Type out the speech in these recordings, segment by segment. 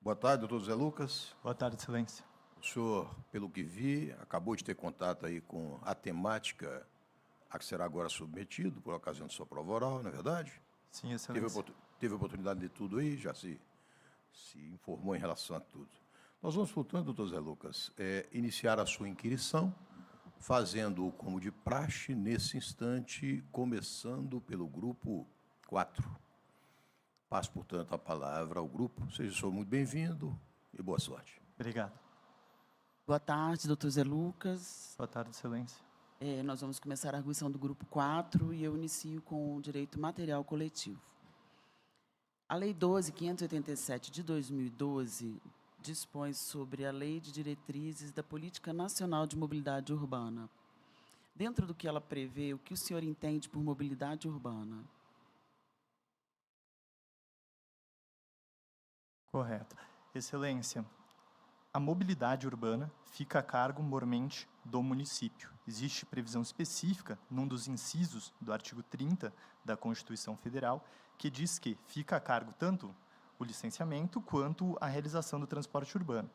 Boa tarde, doutor Zé Lucas. Boa tarde, Excelência. O senhor, pelo que vi, acabou de ter contato aí com a temática a que será agora submetido por ocasião de sua prova oral, não é verdade? Sim, Excelência. Teve oportunidade de tudo aí, já se informou em relação a tudo. Nós vamos, portanto, doutor Zé Lucas, iniciar a sua inquirição, fazendo-o como de praxe, nesse instante, começando pelo grupo 4. Passo, portanto, a palavra ao grupo. Seja o senhor muito bem-vindo e boa sorte. Obrigado. Boa tarde, doutor Zé Lucas. Boa tarde, Excelência. Nós vamos começar a arguição do grupo 4 e eu inicio com o direito material coletivo. A Lei 12.587 de 2012 dispõe sobre a Lei de Diretrizes da Política Nacional de Mobilidade Urbana. Dentro do que ela prevê, o que o senhor entende por mobilidade urbana? Correto. Excelência, a mobilidade urbana fica a cargo, mormente, do município. Existe previsão específica, num dos incisos do artigo 30 da Constituição Federal, que diz que fica a cargo tanto o licenciamento quanto a realização do transporte urbano.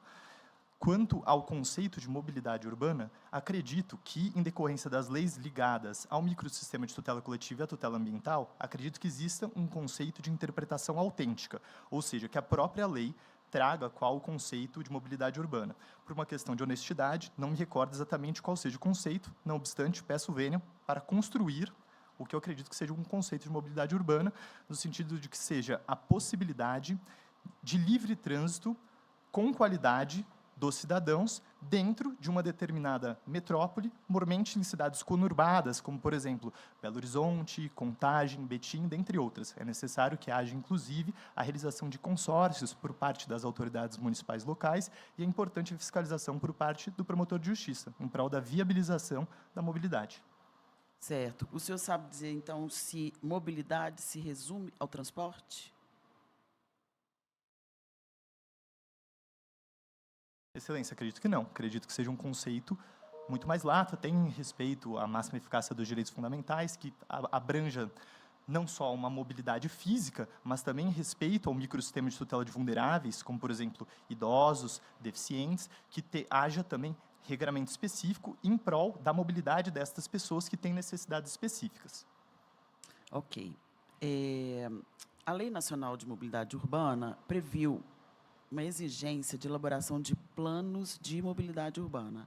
Quanto ao conceito de mobilidade urbana, acredito que, em decorrência das leis ligadas ao microsistema de tutela coletiva e à tutela ambiental, acredito que exista um conceito de interpretação autêntica, ou seja, que a própria lei traga qual o conceito de mobilidade urbana. Por uma questão de honestidade, não me recordo exatamente qual seja o conceito, não obstante, peço vênia para construir o que eu acredito que seja um conceito de mobilidade urbana, no sentido de que seja a possibilidade de livre trânsito com qualidade dos cidadãos dentro de uma determinada metrópole, mormente em cidades conurbadas, como, por exemplo, Belo Horizonte, Contagem, Betim, dentre outras. É necessário que haja, inclusive, a realização de consórcios por parte das autoridades municipais locais e é importante a fiscalização por parte do promotor de justiça, em prol da viabilização da mobilidade. Certo. O senhor sabe dizer, então, se mobilidade se resume ao transporte? Excelência, acredito que não. Acredito que seja um conceito muito mais lato, até em respeito à máxima eficácia dos direitos fundamentais, que abranja não só uma mobilidade física, mas também respeito ao microsistema de tutela de vulneráveis, como, por exemplo, idosos, deficientes, que haja também regramento específico em prol da mobilidade destas pessoas que têm necessidades específicas. Ok. A Lei Nacional de Mobilidade Urbana previu uma exigência de elaboração de planos de mobilidade urbana.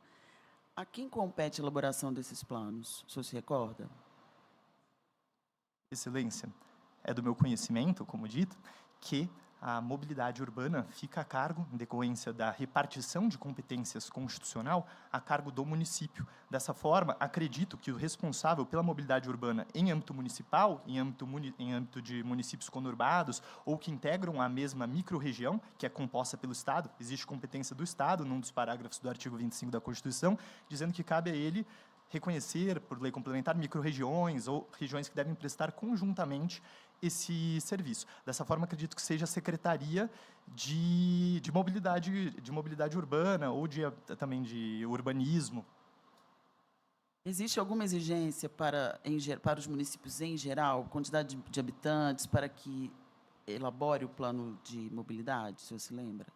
A quem compete a elaboração desses planos? O senhor se recorda? Excelência, é do meu conhecimento, como dito, que a mobilidade urbana fica a cargo, em decorrência da repartição de competências constitucional, a cargo do município. Dessa forma, acredito que o responsável pela mobilidade urbana em âmbito municipal, em âmbito de municípios conurbados, ou que integram a mesma microrregião, que é composta pelo Estado, existe competência do Estado, num dos parágrafos do artigo 25 da Constituição, dizendo que cabe a ele reconhecer, por lei complementar, microrregiões ou regiões que devem prestar conjuntamente esse serviço. Dessa forma, acredito que seja a Secretaria de mobilidade urbana ou também de urbanismo. Existe alguma exigência para os municípios em geral, quantidade de habitantes, para que elabore o plano de mobilidade, o senhor se lembra?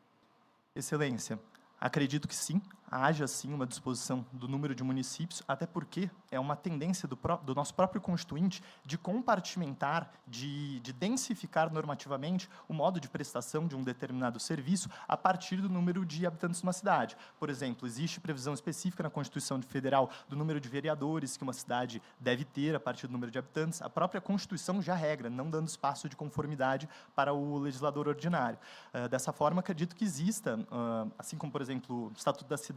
Excelência, acredito que sim, haja sim uma disposição do número de municípios, até porque é uma tendência do nosso próprio Constituinte de compartimentar, de densificar normativamente o modo de prestação de um determinado serviço a partir do número de habitantes de uma cidade. Por exemplo, existe previsão específica na Constituição Federal do número de vereadores que uma cidade deve ter a partir do número de habitantes. A própria Constituição já regra, não dando espaço de conformidade para o legislador ordinário. Dessa forma, acredito que exista, assim como, por exemplo, o Estatuto da Cidade,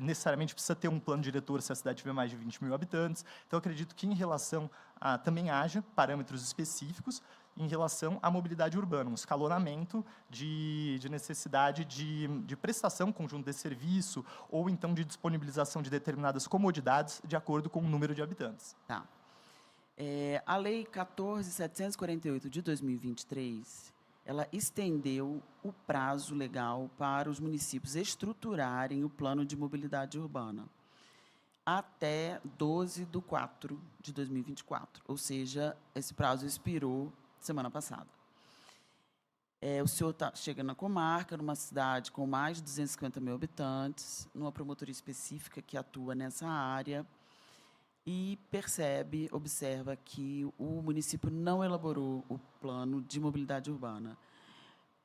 necessariamente precisa ter um plano diretor se a cidade tiver mais de 20 mil habitantes. Então, acredito que, em relação a também haja parâmetros específicos em relação à mobilidade urbana, um escalonamento de necessidade de prestação conjunto desse serviço ou, então, de disponibilização de determinadas comodidades de acordo com o número de habitantes. Tá. A Lei 14.748 de 2023... ela estendeu o prazo legal para os municípios estruturarem o plano de mobilidade urbana até 12/4/2024, ou seja, esse prazo expirou semana passada. O senhor chega na comarca, numa cidade com mais de 250 mil habitantes, numa promotoria específica que atua nessa área, e observa que o município não elaborou o plano de mobilidade urbana.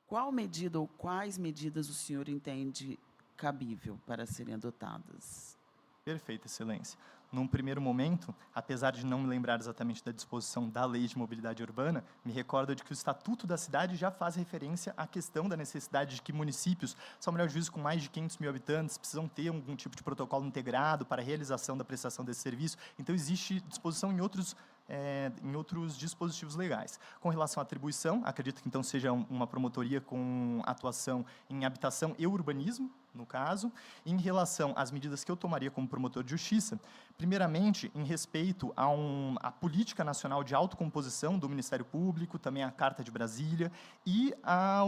Qual medida ou quais medidas o senhor entende cabível para serem adotadas? Perfeito, Excelência. Num primeiro momento, apesar de não me lembrar exatamente da disposição da Lei de Mobilidade Urbana, me recordo de que o Estatuto da Cidade já faz referência à questão da necessidade de que municípios, ao melhor juízo, com mais de 500 mil habitantes, precisam ter algum tipo de protocolo integrado para a realização da prestação desse serviço. Então, existe disposição em outros dispositivos legais. Com relação à atribuição, acredito que então seja uma promotoria com atuação em habitação e urbanismo, no caso. Em relação às medidas que eu tomaria como promotor de justiça, primeiramente, em respeito à Política Nacional de Autocomposição do Ministério Público, também à Carta de Brasília e a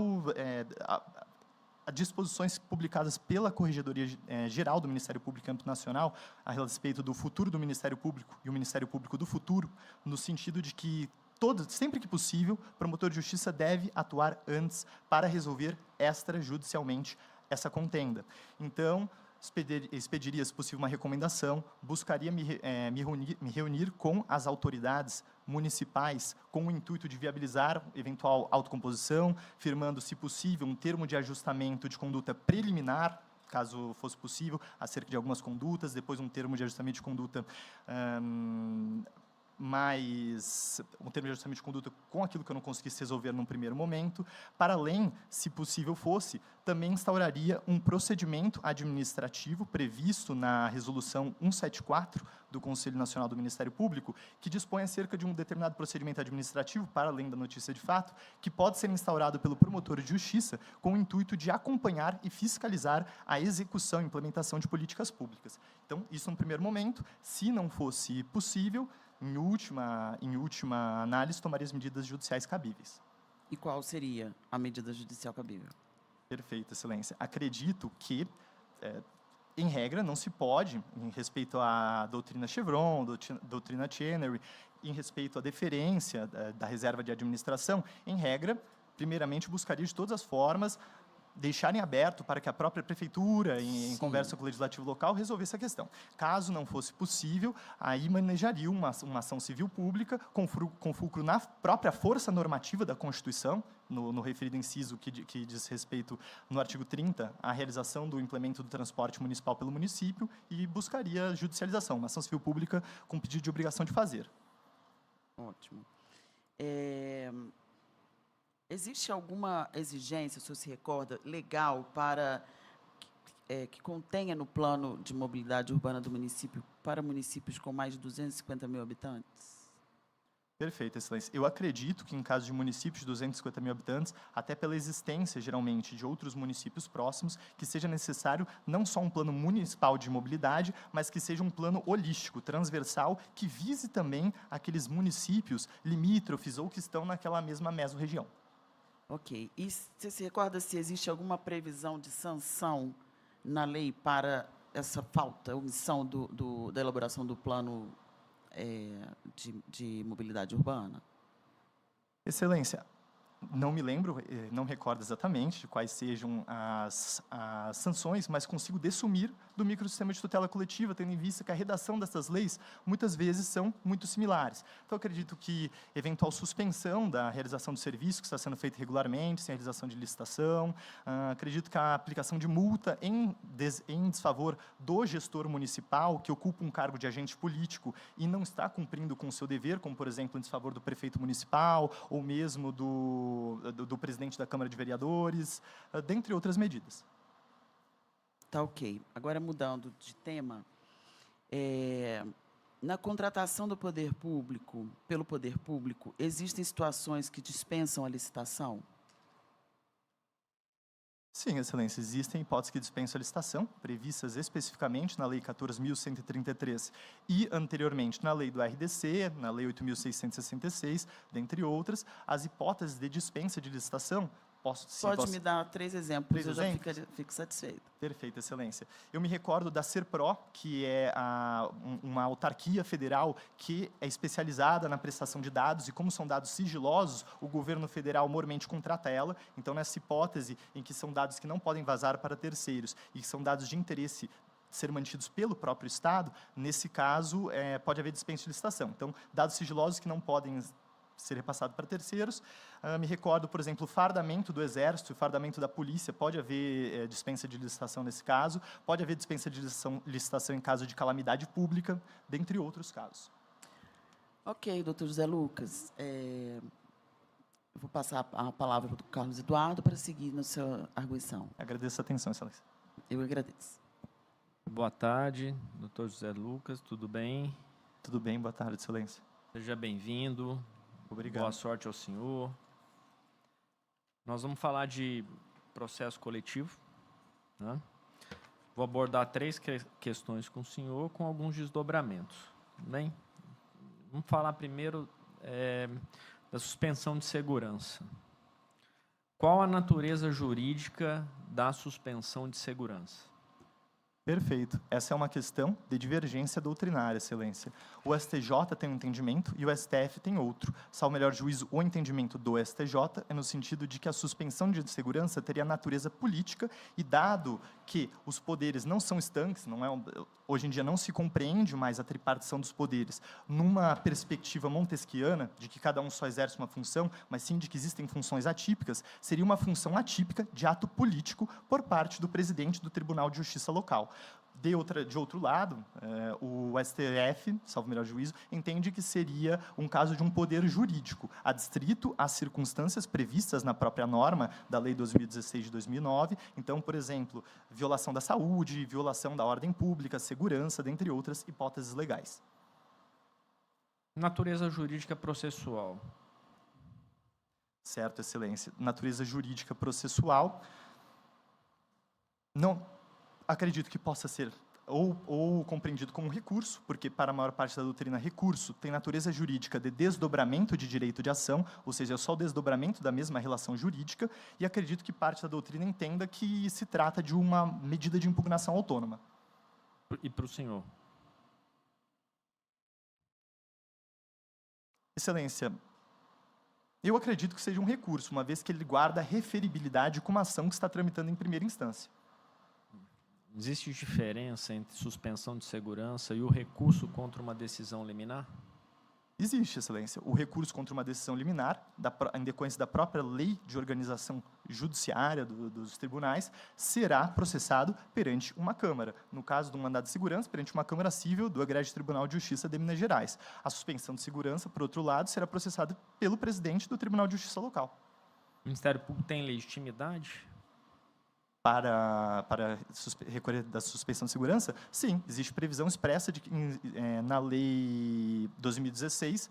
disposições publicadas pela Corregedoria Geral do Ministério Público em âmbito nacional a respeito do futuro do Ministério Público e o Ministério Público do futuro, no sentido de que sempre que possível, o promotor de justiça deve atuar antes para resolver extrajudicialmente essa contenda. Então, expediria, se possível, uma recomendação, buscaria me reunir com as autoridades municipais com o intuito de viabilizar eventual autocomposição, firmando, se possível, um termo de ajustamento de conduta preliminar, caso fosse possível, acerca de algumas condutas, depois um termo de ajustamento de conduta com aquilo que eu não conseguisse resolver num primeiro momento. Para além, se possível fosse, também instauraria um procedimento administrativo previsto na Resolução 174 do Conselho Nacional do Ministério Público, que dispõe acerca de um determinado procedimento administrativo, para além da notícia de fato, que pode ser instaurado pelo promotor de justiça com o intuito de acompanhar e fiscalizar a execução e implementação de políticas públicas. Então, isso num primeiro momento. Se não fosse possível, em última análise, tomaria as medidas judiciais cabíveis. E qual seria a medida judicial cabível? Perfeito, Excelência. Acredito que, em regra, não se pode, em respeito à doutrina Chevron, doutrina Chenery, em respeito à deferência da reserva de administração, em regra, primeiramente, buscaria de todas as formas deixarem aberto para que a própria prefeitura, em conversa com o legislativo local, resolvesse a questão. Caso não fosse possível, aí manejaria uma ação civil pública com fulcro na própria força normativa da Constituição, no referido inciso que diz respeito, no artigo 30, à realização do implemento do transporte municipal pelo município, e buscaria judicialização, uma ação civil pública com pedido de obrigação de fazer. Ótimo. Existe alguma exigência, o senhor se recorda, legal para que contenha no plano de mobilidade urbana do município para municípios com mais de 250 mil habitantes? Perfeito, Excelência. Eu acredito que, em caso de municípios de 250 mil habitantes, até pela existência, geralmente, de outros municípios próximos, que seja necessário não só um plano municipal de mobilidade, mas que seja um plano holístico, transversal, que vise também aqueles municípios limítrofes ou que estão naquela mesma mesorregião. Ok. E você se recorda se existe alguma previsão de sanção na lei para essa falta, omissão da elaboração do plano de mobilidade urbana? Excelência, não me lembro, não me recordo exatamente de quais sejam as sanções, mas consigo dessumir do microsistema de tutela coletiva, tendo em vista que a redação dessas leis muitas vezes são muito similares. Então, acredito que eventual suspensão da realização do serviço, que está sendo feito regularmente, sem realização de licitação, acredito que a aplicação de multa em desfavor do gestor municipal, que ocupa um cargo de agente político e não está cumprindo com o seu dever, como, por exemplo, em desfavor do prefeito municipal, ou mesmo do presidente da Câmara de Vereadores, dentre outras medidas. Tá ok. Agora, mudando de tema, na contratação do poder público, pelo poder público, existem situações que dispensam a licitação? Sim, Excelência, existem hipóteses que dispensam a licitação, previstas especificamente na Lei 14.133 e, anteriormente, na Lei do RDC, na Lei 8.666, dentre outras. As hipóteses de dispensa de licitação Pode me dar 3 exemplos, eu já exemplos? fico satisfeita. Perfeito, excelência. Eu me recordo da Serpro, que é uma autarquia federal que é especializada na prestação de dados, e como são dados sigilosos, o governo federal mormente contrata ela. Então, nessa hipótese em que são dados que não podem vazar para terceiros e que são dados de interesse ser mantidos pelo próprio Estado, nesse caso, pode haver dispensa de licitação. Então, dados sigilosos que não podem ser repassado para terceiros. Me recordo, por exemplo, o fardamento do Exército, o fardamento da Polícia, pode haver dispensa de licitação nesse caso, pode haver dispensa de licitação em caso de calamidade pública, dentre outros casos. Ok, doutor José Lucas. Eu vou passar a palavra para o Carlos Eduardo para seguir na sua arguição. Agradeço a atenção, excelência. Eu agradeço. Boa tarde, doutor José Lucas, tudo bem? Tudo bem, boa tarde, excelência. Seja bem-vindo. Obrigado. Boa sorte ao senhor. Nós vamos falar de processo coletivo, né? Vou abordar 3 questões com o senhor, com alguns desdobramentos. Bem, vamos falar primeiro da suspensão de segurança. Qual a natureza jurídica da suspensão de segurança? Perfeito. Essa é uma questão de divergência doutrinária, excelência. O STJ tem um entendimento e o STF tem outro. Salvo melhor juízo, o entendimento do STJ é no sentido de que a suspensão de segurança teria natureza política e, dado que os poderes não são estanques, hoje em dia não se compreende mais a tripartição dos poderes numa perspectiva montesquiana, de que cada um só exerce uma função, mas sim de que existem funções atípicas, seria uma função atípica de ato político por parte do presidente do Tribunal de Justiça local. De outro lado, o STF, salvo melhor juízo, entende que seria um caso de um poder jurídico, adstrito às circunstâncias previstas na própria norma da Lei 2016 de 2009. Então, por exemplo, violação da saúde, violação da ordem pública, segurança, dentre outras hipóteses legais. Natureza jurídica processual. Certo, excelência. Natureza jurídica processual. Não acredito que possa ser ou compreendido como recurso, porque para a maior parte da doutrina, recurso tem natureza jurídica de desdobramento de direito de ação, ou seja, é só o desdobramento da mesma relação jurídica, e acredito que parte da doutrina entenda que se trata de uma medida de impugnação autônoma. E para o senhor? Excelência, eu acredito que seja um recurso, uma vez que ele guarda a referibilidade com uma ação que está tramitando em primeira instância. Existe diferença entre suspensão de segurança e o recurso contra uma decisão liminar? Existe, excelência. O recurso contra uma decisão liminar, em decorrência da própria lei de organização judiciária dos tribunais, será processado perante uma Câmara. No caso do mandado de segurança, perante uma Câmara Civil do Egrégio Tribunal de Justiça de Minas Gerais. A suspensão de segurança, por outro lado, será processada pelo presidente do Tribunal de Justiça local. O Ministério Público tem legitimidade para recolher da suspensão de segurança? Sim, existe previsão expressa na Lei 2016,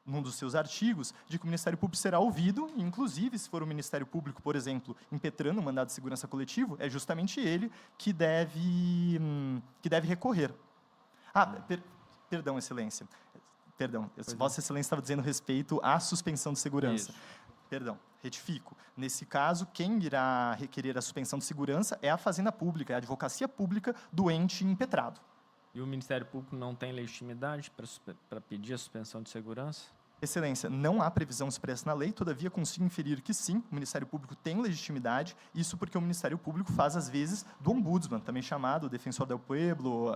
num dos seus artigos, de que o Ministério Público será ouvido, e, inclusive, se for o Ministério Público, por exemplo, impetrando um mandado de segurança coletivo, é justamente ele que deve recorrer. Perdão, excelência. Perdão, Vossa Excelência estava dizendo respeito à suspensão de segurança. Isso. Perdão, retifico. Nesse caso, quem irá requerer a suspensão de segurança é a Fazenda Pública, é a advocacia pública do ente impetrado. E o Ministério Público não tem legitimidade para pedir a suspensão de segurança? Excelência, não há previsão expressa na lei, todavia consigo inferir que sim, o Ministério Público tem legitimidade, isso porque o Ministério Público faz, às vezes, do ombudsman, também chamado defensor del pueblo,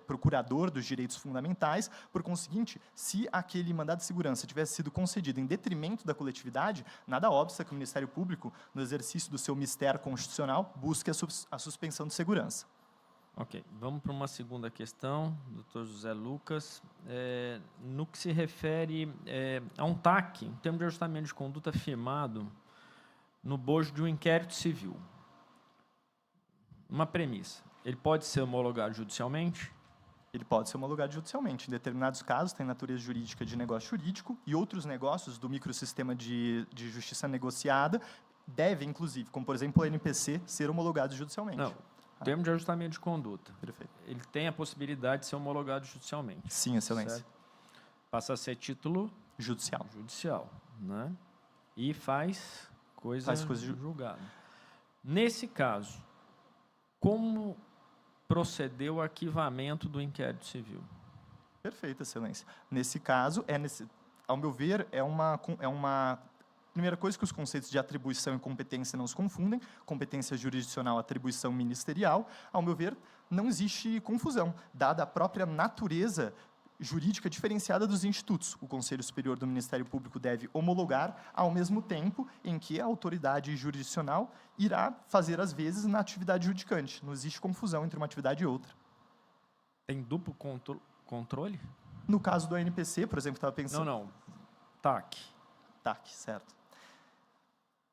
procurador dos direitos fundamentais. Por conseguinte, se aquele mandado de segurança tivesse sido concedido em detrimento da coletividade, nada obsta que o Ministério Público, no exercício do seu mistério constitucional, busque a suspensão de segurança. Ok, vamos para uma segunda questão, doutor José Lucas. No que se refere a um TAC, um termo de ajustamento de conduta firmado no bojo de um inquérito civil. Uma premissa, ele pode ser homologado judicialmente? Ele pode ser homologado judicialmente. Em determinados casos, tem natureza jurídica de negócio jurídico e outros negócios do microsistema de justiça negociada devem, inclusive, como, por exemplo, o NPC, ser homologados judicialmente. Não. Termo de ajustamento de conduta. Perfeito. Ele tem a possibilidade de ser homologado judicialmente. Sim, excelência. Certo? Passa a ser título judicial. Judicial, né? E faz coisa Faz coisa julgada. Nesse caso, como procedeu o arquivamento do inquérito civil? Perfeito, Excelência. Nesse caso, ao meu ver, é uma primeira coisa que os conceitos de atribuição e competência não se confundem. Competência jurisdicional, atribuição ministerial. Ao meu ver, não existe confusão, dada a própria natureza jurídica diferenciada dos institutos. O Conselho Superior do Ministério Público deve homologar ao mesmo tempo em que a autoridade jurisdicional irá fazer as vezes na atividade judicante. Não existe confusão entre uma atividade e outra. Tem duplo controle? No caso do ANPC, por exemplo, estava pensando... Não. TAC. TAC, certo.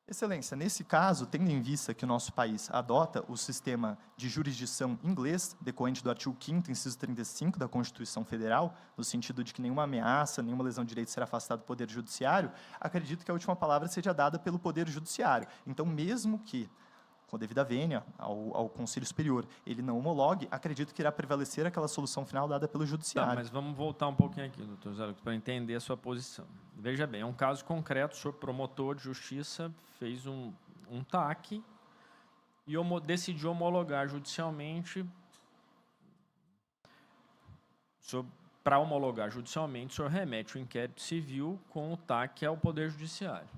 Excelência, nesse caso, tendo em vista que o nosso país adota o sistema de jurisdição inglês, decorrente do artigo 5º, inciso 35 da Constituição Federal, no sentido de que nenhuma ameaça, nenhuma lesão de direito será afastada do Poder Judiciário, acredito que a última palavra seja dada pelo Poder Judiciário. Então, mesmo que, com devida vênia ao Conselho Superior, ele não homologue, acredito que irá prevalecer aquela solução final dada pelo Judiciário. Tá, mas vamos voltar um pouquinho aqui, doutor Zé Lucas, para entender a sua posição. Veja bem, é um caso concreto, o senhor promotor de justiça fez um TAC e decidiu homologar judicialmente. Para homologar judicialmente, o senhor remete o inquérito civil com o TAC ao Poder Judiciário.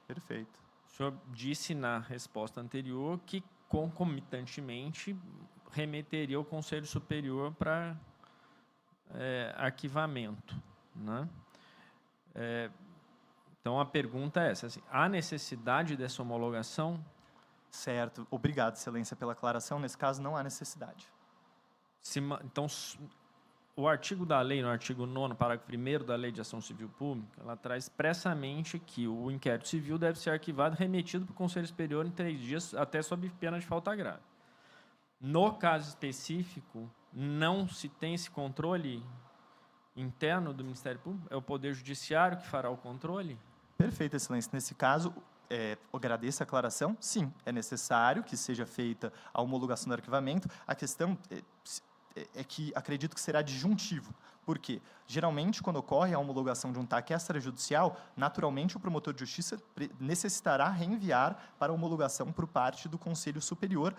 Perfeito. O senhor disse na resposta anterior que, concomitantemente, remeteria ao Conselho Superior para arquivamento, né? Então, a pergunta é essa. Assim, há necessidade dessa homologação? Certo. Obrigado, Excelência, pela aclaração. Nesse caso, não há necessidade. Então, o artigo da lei, no artigo 9º, parágrafo 1º da Lei de Ação Civil Pública, ela traz expressamente que o inquérito civil deve ser arquivado e remetido para o Conselho Superior em 3 dias, até sob pena de falta grave. No caso específico, não se tem esse controle interno do Ministério Público? É o Poder Judiciário que fará o controle? Perfeito, Excelência. Nesse caso, agradeço a aclaração. Sim, é necessário que seja feita a homologação do arquivamento. A questão é que acredito que será disjuntivo. Por quê? Geralmente, quando ocorre a homologação de um TAC extrajudicial, naturalmente o promotor de justiça necessitará reenviar para homologação por parte do Conselho Superior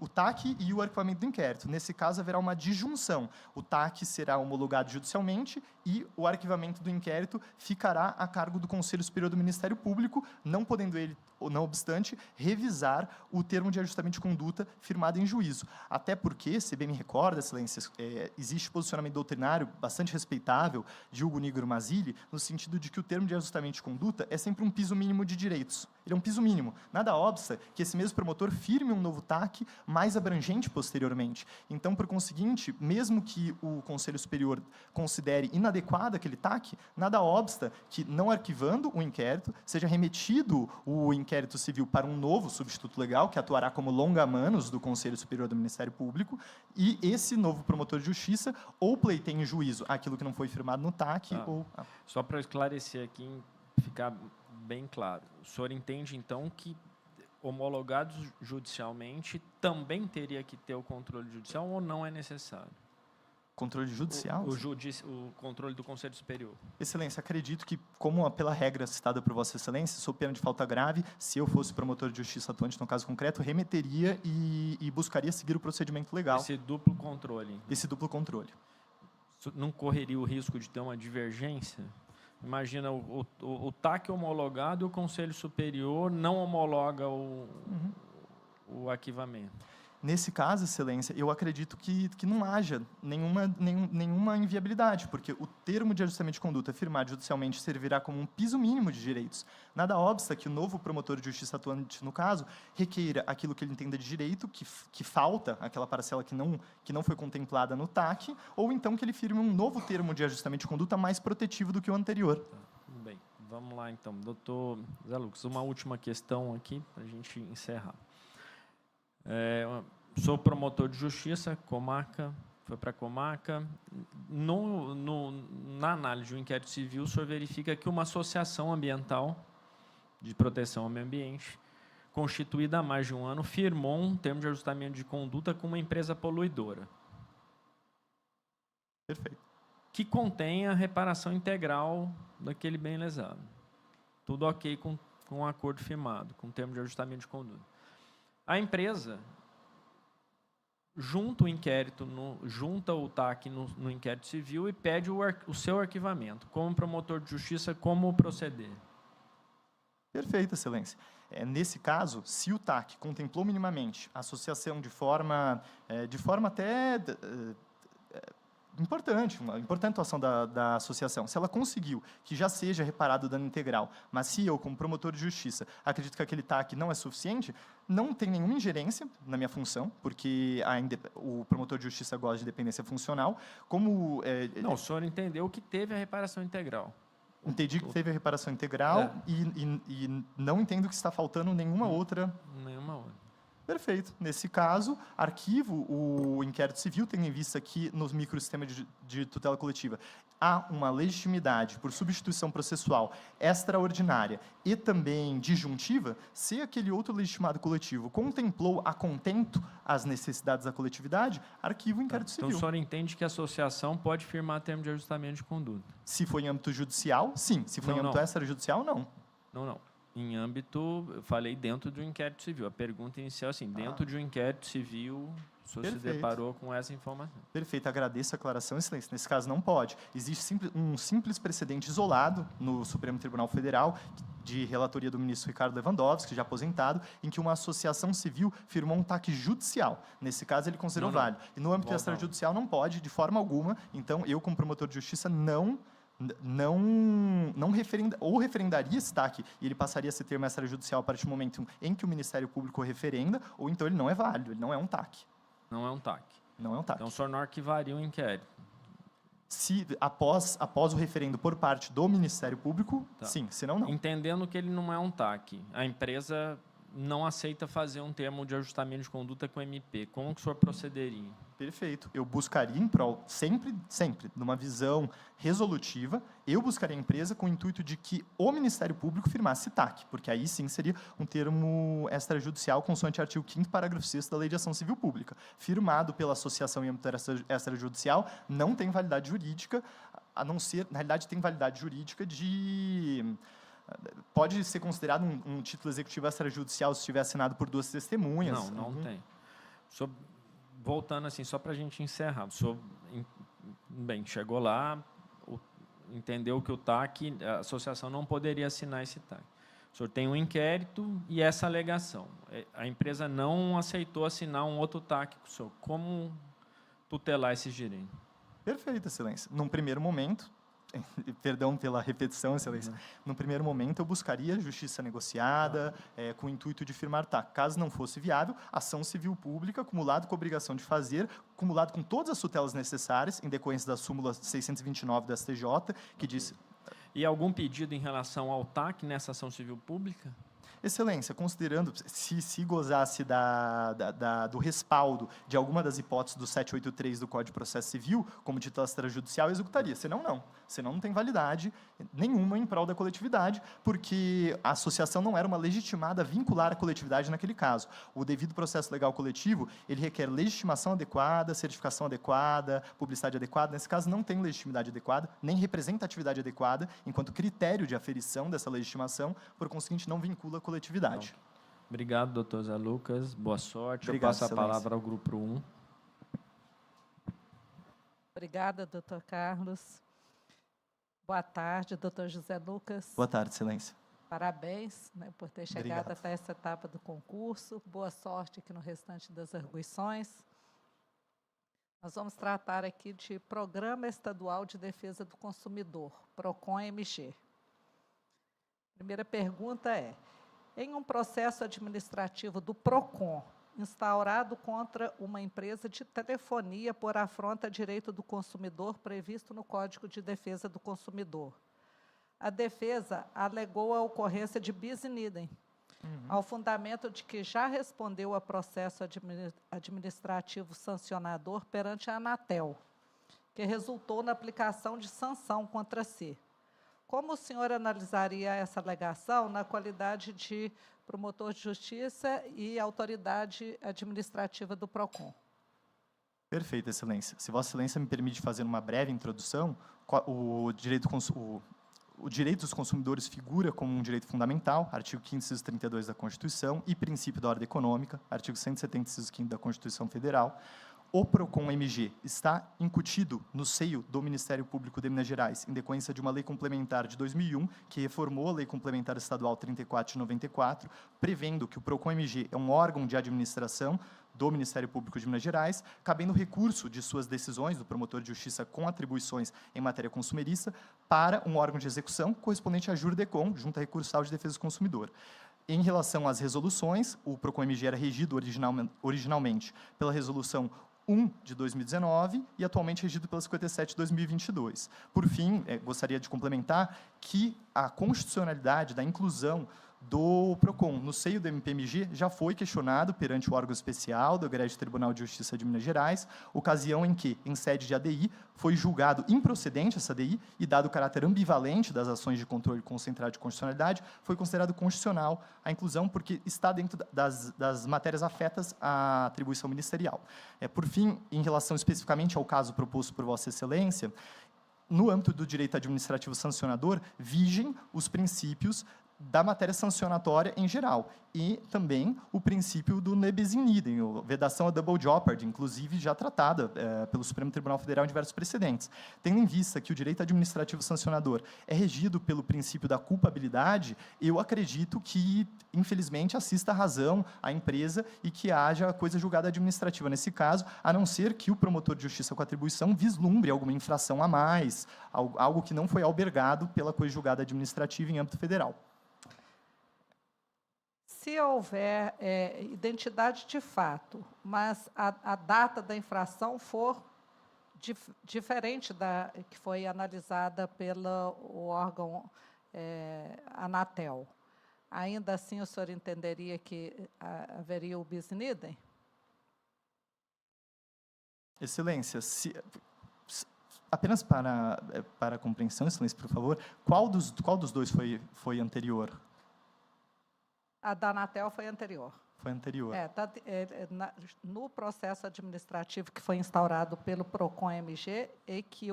o TAC e o arquivamento do inquérito. Nesse caso, haverá uma disjunção. O TAC será homologado judicialmente e o arquivamento do inquérito ficará a cargo do Conselho Superior do Ministério Público, não podendo ele, não obstante, revisar o termo de ajustamento de conduta firmado em juízo. Até porque, se bem me recorda, Excelência, existe posicionamento doutrinário bastante respeitável de Hugo Nigro Mazzilli, no sentido de que o termo de ajustamento de conduta é sempre um piso mínimo de direitos. Ele é um piso mínimo. Nada obsta que esse mesmo promotor firme um novo TAC mais abrangente posteriormente. Então, por conseguinte, mesmo que o Conselho Superior considere inadequado aquele TAC, nada obsta que, não arquivando o inquérito, seja remetido o inquérito civil para um novo substituto legal, que atuará como longa-manos do Conselho Superior do Ministério Público, e esse novo promotor de justiça ou pleiteie em juízo aquilo que não foi firmado no TAC, ou... Só para esclarecer aqui, ficar bem claro, o senhor entende, então, que homologados judicialmente também teria que ter o controle judicial ou não é necessário? Controle judicial? O controle do Conselho Superior. Excelência, acredito que, como pela regra citada por Vossa Excelência, sob pena de falta grave, se eu fosse promotor de justiça atuante no caso concreto, remeteria e buscaria seguir o procedimento legal. Esse duplo controle. Esse duplo controle. Não correria o risco de ter uma divergência? Imagina o TAC homologado e o Conselho Superior não homologa o arquivamento. Nesse caso, Excelência, eu acredito que não haja nenhuma inviabilidade, porque o termo de ajustamento de conduta firmado judicialmente servirá como um piso mínimo de direitos. Nada obsta que o novo promotor de justiça atuante, no caso, requeira aquilo que ele entenda de direito, que falta, aquela parcela que não foi contemplada no TAC, ou então que ele firme um novo termo de ajustamento de conduta mais protetivo do que o anterior. Tá, tudo bem. Vamos lá, então. Doutor Zé Lucas, uma última questão aqui, para a gente encerrar. Sou promotor de justiça, comarca, foi para a comarca. Na análise do inquérito civil, o senhor verifica que uma associação ambiental de proteção ao meio ambiente, constituída há mais de um ano, firmou um termo de ajustamento de conduta com uma empresa poluidora. Perfeito. Que contém a reparação integral daquele bem lesado. Tudo ok com com um acordo firmado, com um termo de ajustamento de conduta. A empresa junta o inquérito, junta o TAC no inquérito civil e pede o seu arquivamento. Como promotor de justiça, como proceder? Perfeito, excelência. Nesse caso, se o TAC contemplou minimamente a associação de forma até importante, uma importante atuação da associação, se ela conseguiu que já seja reparado o dano integral, mas se eu, como promotor de justiça, acredito que aquele TAC não é suficiente, não tem nenhuma ingerência na minha função, porque o promotor de justiça gosta de dependência funcional. Não, o senhor entendeu que teve a reparação integral. Entendi que teve a reparação integral e não entendo que está faltando nenhuma outra. Nenhuma outra. Perfeito. Nesse caso, arquivo o inquérito civil, tendo em vista que nos microsistemas de tutela coletiva há uma legitimidade por substituição processual extraordinária e também disjuntiva, se aquele outro legitimado coletivo contemplou a contento as necessidades da coletividade, arquivo o inquérito civil. Então, o senhor entende que a associação pode firmar termo de ajustamento de conduta? Se for em âmbito judicial, sim. Se for em âmbito extrajudicial, não. Não. Em âmbito, eu falei dentro do inquérito civil. A pergunta inicial é assim, dentro de um inquérito civil, o senhor se deparou com essa informação. Perfeito, agradeço a aclaração, excelência. Nesse caso, não pode. Existe um simples precedente isolado no Supremo Tribunal Federal, de relatoria do ministro Ricardo Lewandowski, já aposentado, em que uma associação civil firmou um TAC judicial. Nesse caso, ele considerou válido. E no âmbito extrajudicial, não pode, de forma alguma. Então, eu, como promotor de justiça, não referendaria esse TAC e ele passaria a ser termo extrajudicial a partir do momento em que o Ministério Público referenda, ou então ele não é válido, ele não é um TAC. Não é um TAC. Não é um TAC. Então, o senhor não arquivaria o inquérito. Se após o referendo por parte do Ministério Público, sim, senão não. Entendendo que ele não é um TAC, a empresa não aceita fazer um termo de ajustamento de conduta com MP. Como que o senhor procederia? Perfeito. Eu buscaria em prol, sempre, numa visão resolutiva, eu buscaria a empresa com o intuito de que o Ministério Público firmasse TAC, porque aí sim seria um termo extrajudicial consoante artigo 5º, parágrafo 6º da Lei de Ação Civil Pública. Firmado pela associação em âmbito extrajudicial, não tem validade jurídica, a não ser, na realidade, tem validade jurídica pode ser considerado um título executivo extrajudicial se estiver assinado por 2 testemunhas. Não tem. Voltando assim, só para a gente encerrar. O senhor, bem, chegou lá, entendeu que o TAC, a associação não poderia assinar esse TAC. O senhor tem um inquérito e essa alegação. A empresa não aceitou assinar um outro TAC com o senhor. Como tutelar esses direitos? Perfeito, excelência. Num primeiro momento, perdão pela repetição, excelência, no primeiro momento eu buscaria justiça negociada, com o intuito de firmar TAC. Caso não fosse viável, ação civil pública, acumulado com a obrigação de fazer, acumulado com todas as tutelas necessárias, em decorrência da súmula 629 do STJ, que diz... E algum pedido em relação ao TAC nessa ação civil pública? Excelência, considerando, se gozasse do respaldo de alguma das hipóteses do 783 do Código de Processo Civil, como título extrajudicial, executaria. Senão, não. Senão, não tem validade nenhuma em prol da coletividade, porque a associação não era uma legitimada a vincular a coletividade naquele caso. O devido processo legal coletivo, ele requer legitimação adequada, certificação adequada, publicidade adequada. Nesse caso, não tem legitimidade adequada, nem representatividade adequada, enquanto critério de aferição dessa legitimação, por conseguinte, não vincula a coletividade. Obrigado, doutor Zé Lucas. Boa sorte. Obrigado, eu passo a palavra ao grupo 1. Obrigada, doutor Carlos. Boa tarde, doutor José Lucas. Boa tarde, excelência. Parabéns, né, por ter chegado Obrigado. até essa etapa do concurso. Boa sorte aqui no restante das arguições. Nós vamos tratar aqui de Programa Estadual de Defesa do Consumidor, PROCON-MG. Primeira pergunta é: em um processo administrativo do PROCON, instaurado contra uma empresa de telefonia por afronta a direito do consumidor previsto no Código de Defesa do Consumidor, a defesa alegou a ocorrência de bis in idem, ao fundamento de que já respondeu a processo administrativo sancionador perante a Anatel, que resultou na aplicação de sanção contra si. Como o senhor analisaria essa alegação na qualidade de promotor de justiça e autoridade administrativa do PROCON? Perfeito, excelência. Se Vossa Excelência me permite fazer uma breve introdução, o o direito dos consumidores figura como um direito fundamental, artigo 5º, inciso 32 da Constituição, e princípio da ordem econômica, artigo 170, inciso 5º da Constituição Federal. O PROCON-MG está incutido no seio do Ministério Público de Minas Gerais, em decorrência de uma lei complementar de 2001, que reformou a Lei Complementar Estadual 34 de 94, prevendo que o PROCON-MG é um órgão de administração do Ministério Público de Minas Gerais, cabendo recurso de suas decisões do promotor de justiça com atribuições em matéria consumerista para um órgão de execução correspondente à Jurdecon, Junta Recursal de Defesa do Consumidor. Em relação às resoluções, o PROCON-MG era regido originalmente pela Resolução 1 de 2019 e atualmente regido pela 57 de 2022. Por fim, gostaria de complementar que a constitucionalidade da inclusão do PROCON no seio do MPMG já foi questionado perante o órgão especial do Egresso Tribunal de Justiça de Minas Gerais, ocasião em que, em sede de ADI, foi julgado improcedente essa ADI e, dado o caráter ambivalente das ações de controle concentrado de constitucionalidade, foi considerado constitucional a inclusão porque está dentro das matérias afetas à atribuição ministerial. Por fim, em relação especificamente ao caso proposto por Vossa Excelência, no âmbito do direito administrativo sancionador, vigem os princípios da matéria sancionatória em geral, e também o princípio do nebis in idem, a vedação a double jeopardy, inclusive já tratada pelo Supremo Tribunal Federal em diversos precedentes. Tendo em vista que o direito administrativo sancionador é regido pelo princípio da culpabilidade, eu acredito que, infelizmente, assista a razão à empresa e que haja coisa julgada administrativa nesse caso, a não ser que o promotor de justiça com atribuição vislumbre alguma infração a mais, algo que não foi albergado pela coisa julgada administrativa em âmbito federal. Se houver identidade de fato, mas a data da infração for diferente da que foi analisada pelo órgão Anatel, ainda assim o senhor entenderia que haveria o bis in idem? Excelência, apenas para a compreensão, Excelência, por favor, qual dos dois foi anterior? A da Anatel foi anterior. Foi anterior. No processo administrativo que foi instaurado pelo PROCON-MG, e que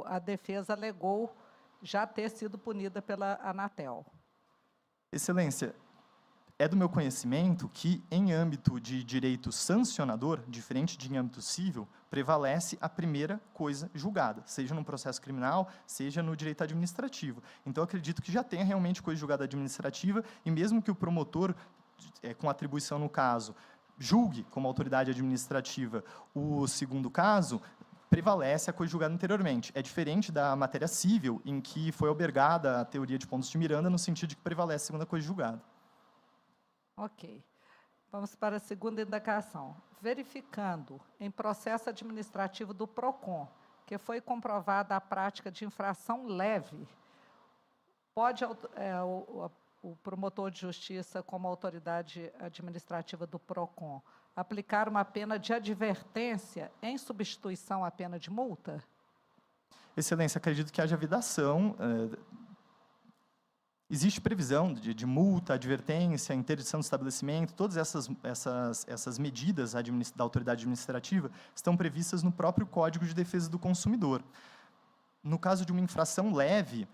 a defesa alegou já ter sido punida pela Anatel. Excelência, é do meu conhecimento que, em âmbito de direito sancionador, diferente de em âmbito civil, prevalece a primeira coisa julgada, seja no processo criminal, seja no direito administrativo. Então, acredito que já tenha realmente coisa julgada administrativa, e mesmo que o promotor, com atribuição no caso, julgue como autoridade administrativa o segundo caso, prevalece a coisa julgada anteriormente. É diferente da matéria civil, em que foi albergada a teoria de pontos de Miranda, no sentido de que prevalece a segunda coisa julgada. Ok. Vamos para a segunda indagação. Verificando, em processo administrativo do PROCON, que foi comprovada a prática de infração leve, pode o promotor de justiça, como autoridade administrativa do PROCON, aplicar uma pena de advertência em substituição à pena de multa? Excelência, acredito que haja vedação. Existe previsão de multa, advertência, interdição de estabelecimento, todas essas medidas da autoridade administrativa estão previstas no próprio Código de Defesa do Consumidor. No caso de uma infração leve,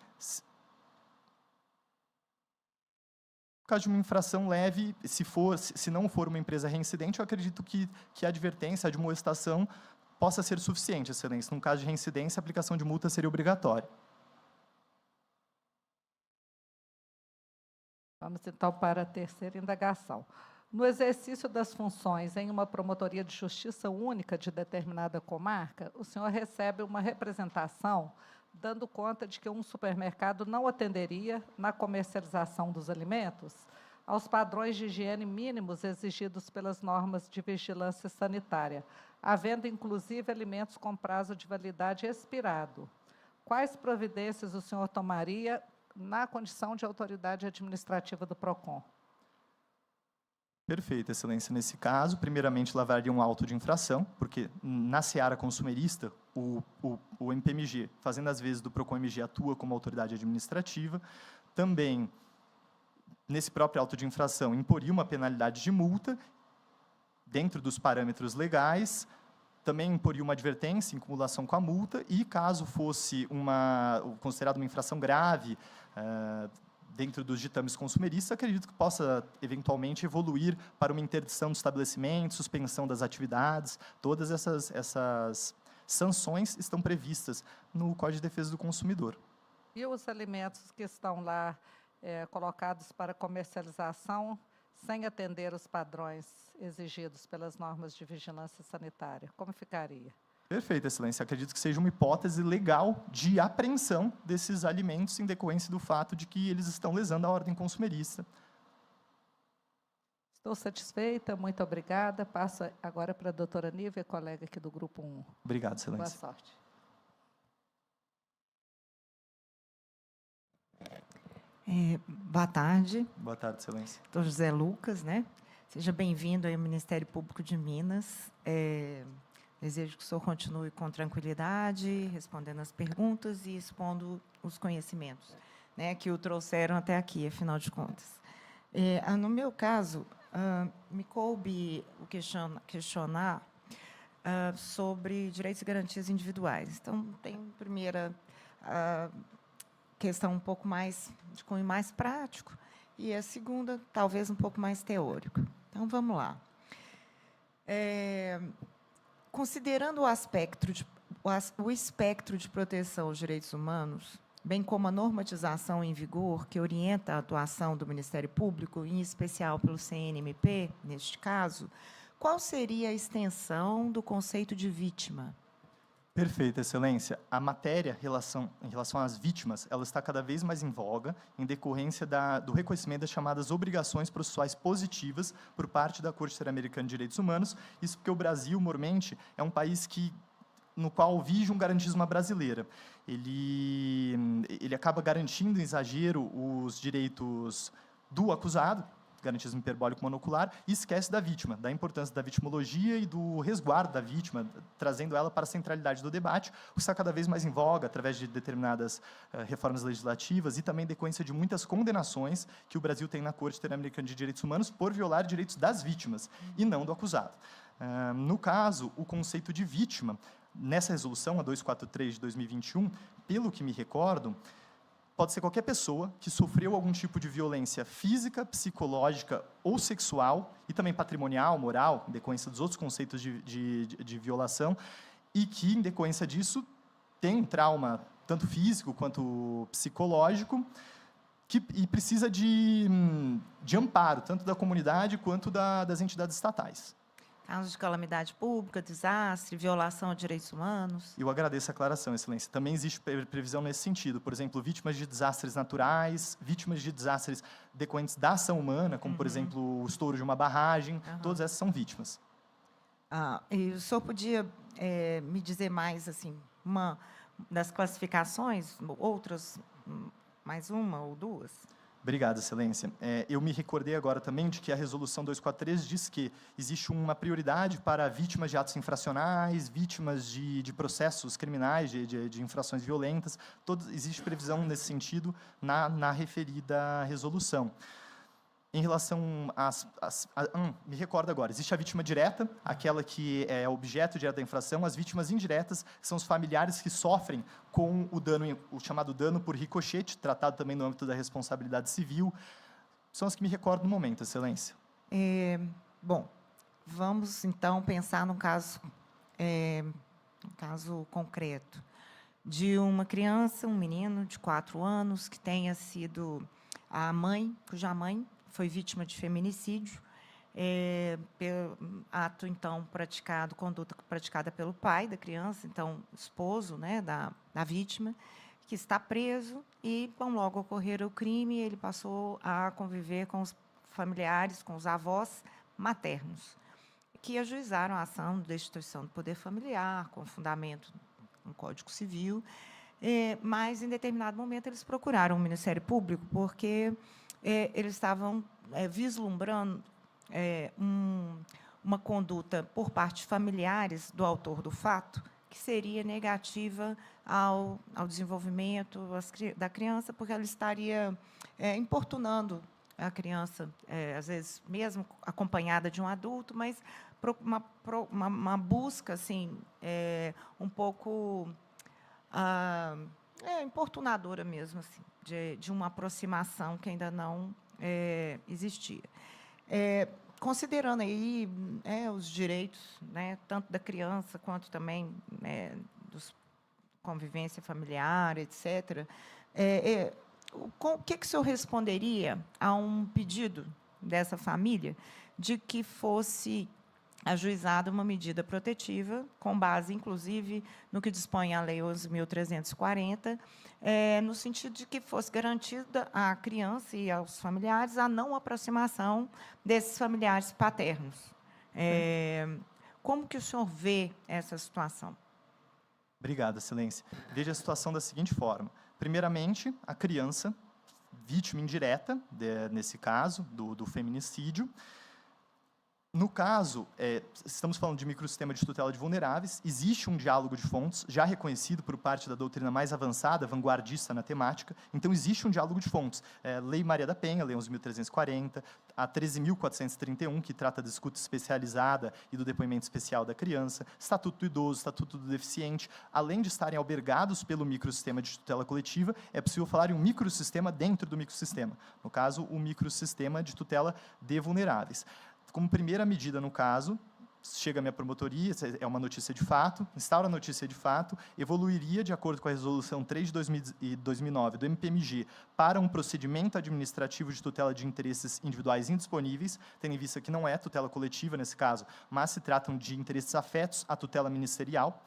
se não for uma empresa reincidente, eu acredito que a advertência, a admoestação, possa ser suficiente, Excelência. No caso de reincidência, a aplicação de multa seria obrigatória. Vamos, então, para a terceira indagação. No exercício das funções em uma promotoria de justiça única de determinada comarca, o senhor recebe uma representação dando conta de que um supermercado não atenderia, na comercialização dos alimentos, aos padrões de higiene mínimos exigidos pelas normas de vigilância sanitária, havendo, inclusive, alimentos com prazo de validade expirado. Quais providências o senhor tomaria na condição de autoridade administrativa do PROCON? Perfeito, Excelência. Nesse caso, primeiramente, lavraria um auto de infração, porque na seara consumerista, o MPMG, fazendo as vezes do PROCON-MG, atua como autoridade administrativa. Também, nesse próprio auto de infração, imporia uma penalidade de multa, dentro dos parâmetros legais, também imporia uma advertência em cumulação com a multa e, caso fosse considerado uma infração grave dentro dos ditames consumeristas, acredito que possa, eventualmente, evoluir para uma interdição do estabelecimento, suspensão das atividades. Todas essas sanções estão previstas no Código de Defesa do Consumidor. E os alimentos que estão lá colocados para comercialização sem atender os padrões exigidos pelas normas de vigilância sanitária, como ficaria? Perfeito, Excelência. Acredito que seja uma hipótese legal de apreensão desses alimentos em decorrência do fato de que eles estão lesando a ordem consumerista. Estou satisfeita, muito obrigada. Passo agora para a doutora Nívia, colega aqui do Grupo 1. Obrigado, Boa Excelência. sorte. Boa tarde, Boa tarde, Excelência. doutor José Lucas, né? Seja bem-vindo ao Ministério Público de Minas. Desejo que o senhor continue com tranquilidade, respondendo as perguntas e expondo os conhecimentos, né, que o trouxeram até aqui, afinal de contas. No meu caso, me coube o questionar sobre direitos e garantias individuais. Então, tem primeira questão um pouco mais de cunho mais prático e a segunda, talvez, um pouco mais teórico. Então, vamos lá. Considerando o espectro de proteção aos direitos humanos, bem como a normatização em vigor que orienta a atuação do Ministério Público, em especial pelo CNMP, neste caso, qual seria a extensão do conceito de vítima? Perfeito, Excelência. A matéria em relação às vítimas, ela está cada vez mais em voga em decorrência do reconhecimento das chamadas obrigações processuais positivas por parte da Corte Interamericana de Direitos Humanos. Isso porque o Brasil, mormente, é um país no qual vige um garantismo à brasileira. Ele acaba garantindo em exagero os direitos do acusado, garantismo hiperbólico monocular, e esquece da vítima, da importância da vitimologia e do resguardo da vítima, trazendo ela para a centralidade do debate, o que está cada vez mais em voga através de determinadas reformas legislativas e também decorrência de muitas condenações que o Brasil tem na Corte Interamericana de Direitos Humanos por violar direitos das vítimas e não do acusado. No caso, o conceito de vítima, nessa resolução, a 243 de 2021, pelo que me recordo, pode ser qualquer pessoa que sofreu algum tipo de violência física, psicológica ou sexual, e também patrimonial, moral, em decorrência dos outros conceitos de violação, e que, em decorrência disso, tem um trauma, tanto físico quanto psicológico, e precisa de amparo, tanto da comunidade quanto das entidades estatais. Casos de calamidade pública, desastre, violação a direitos humanos. Eu agradeço a aclaração, Excelência. Também existe previsão nesse sentido. Por exemplo, vítimas de desastres naturais, vítimas de desastres decorrentes da ação humana, como, por exemplo, o estouro de uma barragem. Todas essas são vítimas. E o senhor podia me dizer mais, assim, uma das classificações, outras, mais uma ou duas? Obrigado, Excelência. Eu me recordei agora também de que a Resolução 243 diz que existe uma prioridade para vítimas de atos infracionais, vítimas de processos criminais, de infrações violentas. Existe previsão nesse sentido na referida resolução. Em relação me recordo agora, existe a vítima direta, aquela que é objeto direto da infração. As vítimas indiretas são os familiares que sofrem com o chamado dano por ricochete, tratado também no âmbito da responsabilidade civil. São as que me recordo no momento, Excelência. Bom, vamos, então, pensar num caso concreto de uma criança, um menino de 4 anos, que tenha sido cuja mãe foi vítima de feminicídio, ato, então, conduta praticada pelo pai da criança, então, esposo, né, da vítima, que está preso e, logo ocorrer o crime, ele passou a conviver com os familiares, com os avós maternos, que ajuizaram a ação de destituição do poder familiar, com fundamento no Código Civil, mas, em determinado momento, eles procuraram o Ministério Público porque eles estavam vislumbrando uma conduta por parte de familiares do autor do fato que seria negativa ao desenvolvimento da criança, porque ela estaria importunando a criança, às vezes, mesmo acompanhada de um adulto, mas uma busca assim, um pouco importunadora mesmo, assim, de uma aproximação que ainda não existia. Considerando aí os direitos, né, tanto da criança quanto também dos convivência familiar, etc., o que o senhor responderia a um pedido dessa família de que fosse ajuizada uma medida protetiva, com base, inclusive, no que dispõe a Lei 11.340, no sentido de que fosse garantida à criança e aos familiares a não aproximação desses familiares paternos? Como que o senhor vê essa situação? Obrigado, Excelência. Veja a situação da seguinte forma. Primeiramente, a criança, vítima indireta, nesse caso, do feminicídio. No caso, estamos falando de microsistema de tutela de vulneráveis, existe um diálogo de fontes, já reconhecido por parte da doutrina mais avançada, vanguardista na temática, então existe um diálogo de fontes. Lei Maria da Penha, Lei 11.340, a 13.431, que trata da escuta especializada e do depoimento especial da criança, Estatuto do Idoso, Estatuto do Deficiente, além de estarem albergados pelo microsistema de tutela coletiva, é possível falar em um microsistema dentro do microsistema, no caso, o microsistema de tutela de vulneráveis. Como primeira medida, no caso, chega a minha promotoria, é uma notícia de fato, instaura a notícia de fato, evoluiria, de acordo com a Resolução 3 de 2009 do MPMG, para um procedimento administrativo de tutela de interesses individuais indisponíveis, tendo em vista que não é tutela coletiva nesse caso, mas se tratam de interesses afetos à tutela ministerial.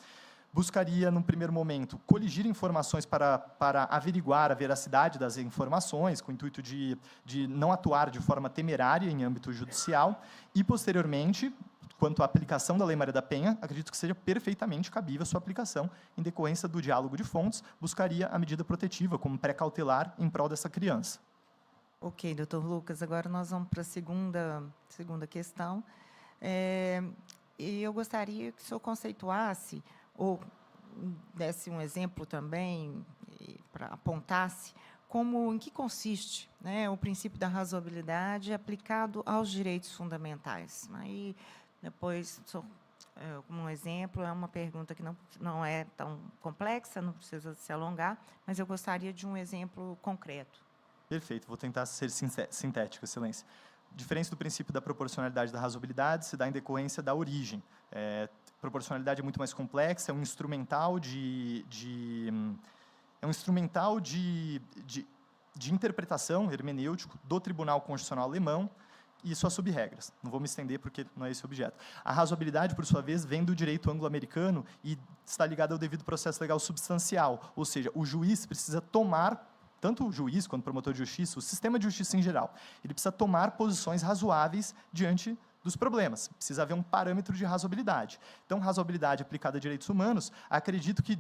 Buscaria, num primeiro momento, coligir informações para averiguar a veracidade das informações, com o intuito de não atuar de forma temerária em âmbito judicial, e, posteriormente, quanto à aplicação da Lei Maria da Penha, acredito que seja perfeitamente cabível a sua aplicação, em decorrência do diálogo de fontes, buscaria a medida protetiva como pré-cautelar em prol dessa criança. Ok, doutor Lucas, agora nós vamos para a segunda questão. E eu gostaria que o senhor conceituasse, ou desse um exemplo também, para apontasse, em que consiste, né, o princípio da razoabilidade aplicado aos direitos fundamentais. Aí, depois, como um exemplo, é uma pergunta que não é tão complexa, não precisa se alongar, mas eu gostaria de um exemplo concreto. Perfeito, vou tentar ser sintético, Excelência. Diferente do princípio da proporcionalidade e da razoabilidade, se dá em decorrência da origem. Proporcionalidade é muito mais complexa, é um instrumental de interpretação hermenêutico do Tribunal Constitucional Alemão e suas sub-regras. Não vou me estender porque não é esse o objeto. A razoabilidade, por sua vez, vem do direito anglo-americano e está ligada ao devido processo legal substancial, ou seja, o juiz precisa tomar, tanto o juiz quanto o promotor de justiça, o sistema de justiça em geral, ele precisa tomar posições razoáveis diante dos problemas. Precisa haver um parâmetro de razoabilidade. Então, razoabilidade aplicada a direitos humanos, acredito que,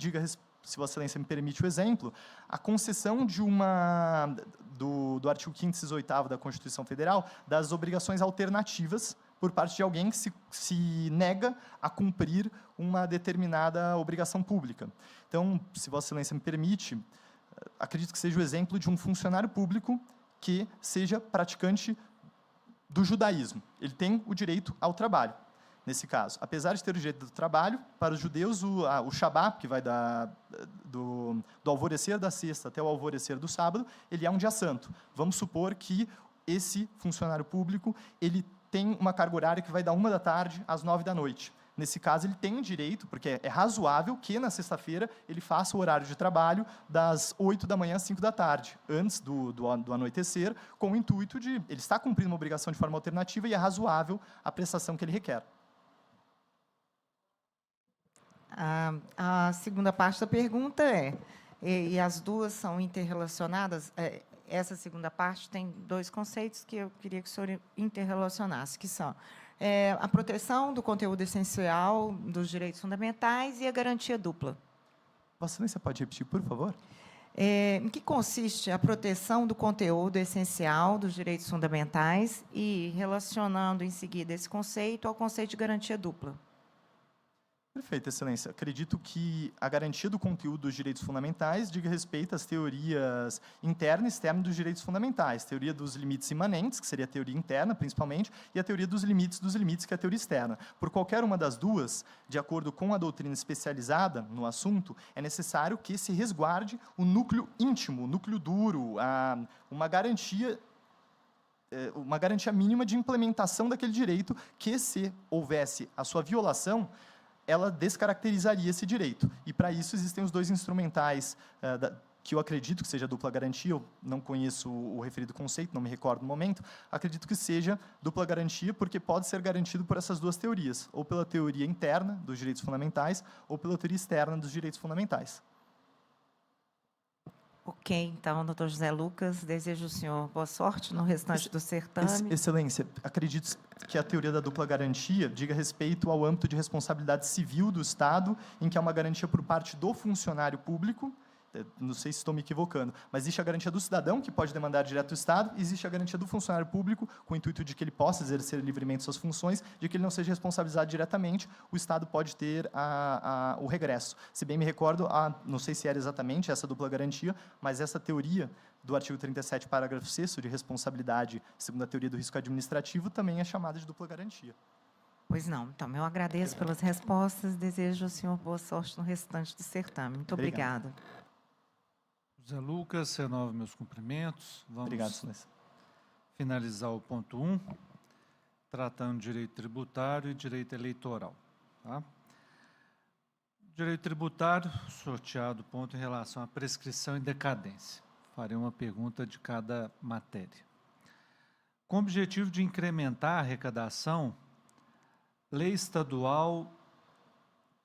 se Vossa Excelência me permite o exemplo, a concessão do artigo 5º, inciso 8º da Constituição Federal, das obrigações alternativas por parte de alguém que se nega a cumprir uma determinada obrigação pública. Então, se Vossa Excelência me permite, acredito que seja o exemplo de um funcionário público que seja praticante do judaísmo. Ele tem o direito ao trabalho, nesse caso. Apesar de ter o direito do trabalho, para os judeus, o Shabat, que vai do alvorecer da sexta até o alvorecer do sábado, ele é um dia santo. Vamos supor que esse funcionário público ele tem uma carga horária que vai da 1 da tarde às 9 da noite. Nesse caso, ele tem o direito, porque é razoável que, na sexta-feira, ele faça o horário de trabalho das 8 da manhã às 5 da tarde, antes do anoitecer, com o intuito de... Ele está cumprindo uma obrigação de forma alternativa e é razoável a prestação que ele requer. A segunda parte da pergunta e as duas são interrelacionadas, essa segunda parte tem dois conceitos que eu queria que o senhor interrelacionasse, que são a proteção do conteúdo essencial dos direitos fundamentais e a garantia dupla. Vossa Excelência pode repetir, por favor? Em que consiste a proteção do conteúdo essencial dos direitos fundamentais e relacionando em seguida esse conceito ao conceito de garantia dupla? Perfeito, Excelência. Acredito que a garantia do conteúdo dos direitos fundamentais diga respeito às teorias interna e externa dos direitos fundamentais. Teoria dos limites imanentes, que seria a teoria interna, principalmente, e a teoria dos limites, que é a teoria externa. Por qualquer uma das duas, de acordo com a doutrina especializada no assunto, é necessário que se resguarde o núcleo íntimo, o núcleo duro, uma garantia mínima de implementação daquele direito, que, se houvesse a sua violação, ela descaracterizaria esse direito. E, para isso, existem os dois instrumentais, que eu acredito que seja a dupla garantia, eu não conheço o referido conceito, não me recordo no momento, acredito que seja dupla garantia, porque pode ser garantido por essas duas teorias, ou pela teoria interna dos direitos fundamentais, ou pela teoria externa dos direitos fundamentais. Ok, então, doutor José Lucas, desejo ao senhor boa sorte no restante do certame. Excelência, acredito que a teoria da dupla garantia diga respeito ao âmbito de responsabilidade civil do Estado, em que há uma garantia por parte do funcionário público, não sei se estou me equivocando, mas existe a garantia do cidadão, que pode demandar direto do Estado, e existe a garantia do funcionário público, com o intuito de que ele possa exercer livremente suas funções, de que ele não seja responsabilizado diretamente, o Estado pode ter o regresso. Se bem me recordo, não sei se era exatamente essa dupla garantia, mas essa teoria do artigo 37, parágrafo 6º, de responsabilidade, segundo a teoria do risco administrativo, também é chamada de dupla garantia. Pois não. Então, eu agradeço pelas respostas, desejo ao senhor boa sorte no restante do certame. Muito obrigada. José Lucas, renovo meus cumprimentos. Vamos Obrigado, Excelência. finalizar o ponto 1, tratando de direito tributário e direito eleitoral. Tá? Direito tributário, sorteado ponto em relação à prescrição e decadência. Farei uma pergunta de cada matéria. Com o objetivo de incrementar a arrecadação, lei estadual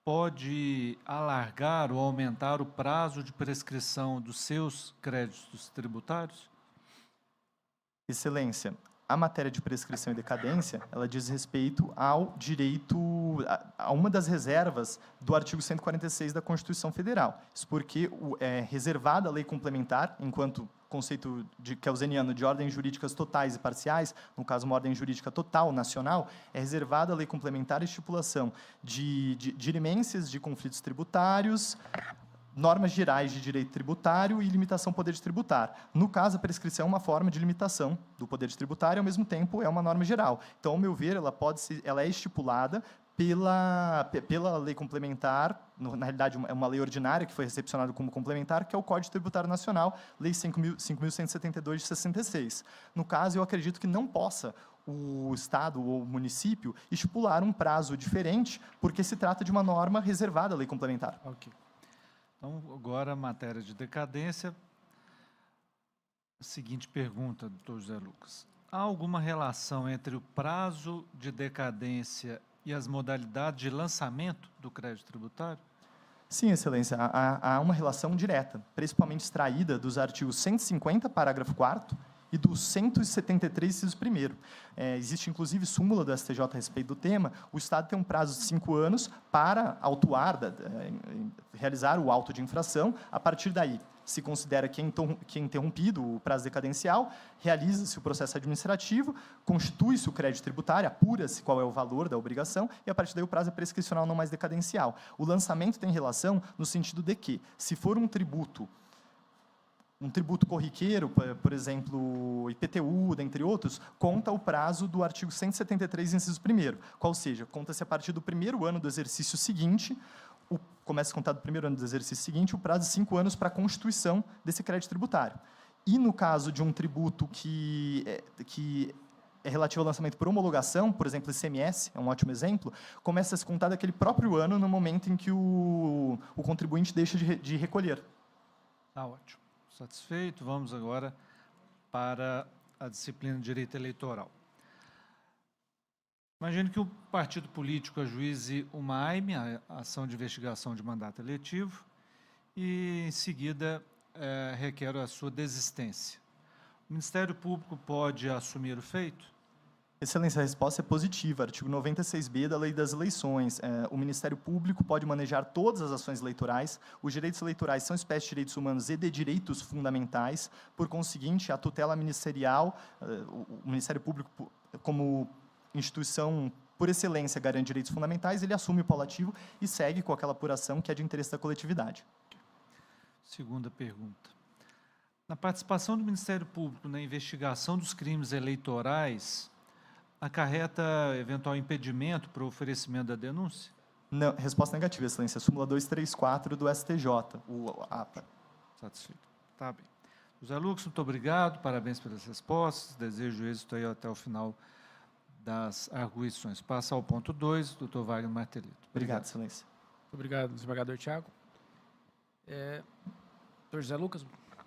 pode alargar ou aumentar o prazo de prescrição dos seus créditos tributários? Excelência, a matéria de prescrição e decadência, ela diz respeito ao direito, a uma das reservas do artigo 146 da Constituição Federal. Isso porque é reservada a lei complementar, enquanto conceito kelseniano de ordens jurídicas totais e parciais, no caso uma ordem jurídica total, nacional, é reservada a lei complementar a estipulação de dirimências de conflitos tributários, normas gerais de direito tributário e limitação do poder de tributar. No caso, a prescrição é uma forma de limitação do poder de tributar e, ao mesmo tempo, é uma norma geral. Então, ao meu ver, ela é estipulada pela lei complementar, na realidade, é uma lei ordinária que foi recepcionada como complementar, que é o Código Tributário Nacional, Lei 5.172 de 66. No caso, eu acredito que não possa o Estado ou o município estipular um prazo diferente, porque se trata de uma norma reservada à lei complementar. Ok. Então, agora, a matéria de decadência. Seguinte pergunta, doutor José Lucas. Há alguma relação entre o prazo de decadência e as modalidades de lançamento do crédito tributário? Sim, Excelência, há uma relação direta, principalmente extraída dos artigos 150, parágrafo 4º, e do 173, inciso 1º. Existe, inclusive, súmula do STJ a respeito do tema. O Estado tem um prazo de 5 anos para autuar, realizar o auto de infração. A partir daí, se considera que é interrompido o prazo decadencial, realiza-se o processo administrativo, constitui-se o crédito tributário, apura-se qual é o valor da obrigação, e, a partir daí, o prazo é prescricional, não mais decadencial. O lançamento tem relação no sentido de que, se for um tributo corriqueiro, por exemplo, IPTU, dentre outros, conta o prazo do artigo 173, inciso 1º, qual seja, conta-se a partir do primeiro ano do exercício seguinte, começa a contar do primeiro ano do exercício seguinte, o prazo de 5 anos para a constituição desse crédito tributário. E, no caso de um tributo que é relativo ao lançamento por homologação, por exemplo, ICMS, é um ótimo exemplo, começa a se contar daquele próprio ano, no momento em que o contribuinte deixa de recolher. Tá ótimo. Satisfeito. Vamos agora para a disciplina de direito eleitoral. Imagine que o partido político ajuize uma AIME, a ação de investigação de mandato eletivo, e, em seguida, requer a sua desistência. O Ministério Público pode assumir o feito? Excelência, a resposta é positiva. Artigo 96b da Lei das Eleições. O Ministério Público pode manejar todas as ações eleitorais. Os direitos eleitorais são espécie de direitos humanos e de direitos fundamentais. Por conseguinte, a tutela ministerial, o Ministério Público, como instituição, por excelência, garante direitos fundamentais, ele assume o polo ativo e segue com aquela apuração que é de interesse da coletividade. Segunda pergunta. Na participação do Ministério Público na investigação dos crimes eleitorais, acarreta eventual impedimento para o oferecimento da denúncia? Não, resposta negativa, excelência. Súmula 234 do STJ, o APA. Satisfeito. Tá bem. José Lucas, muito obrigado, parabéns pelas respostas, desejo êxito aí até o final das arguições. Passa ao ponto 2, doutor Wagner Martelito. Obrigado, excelência. Muito obrigado, desembargador Tiago. Doutor José Lucas,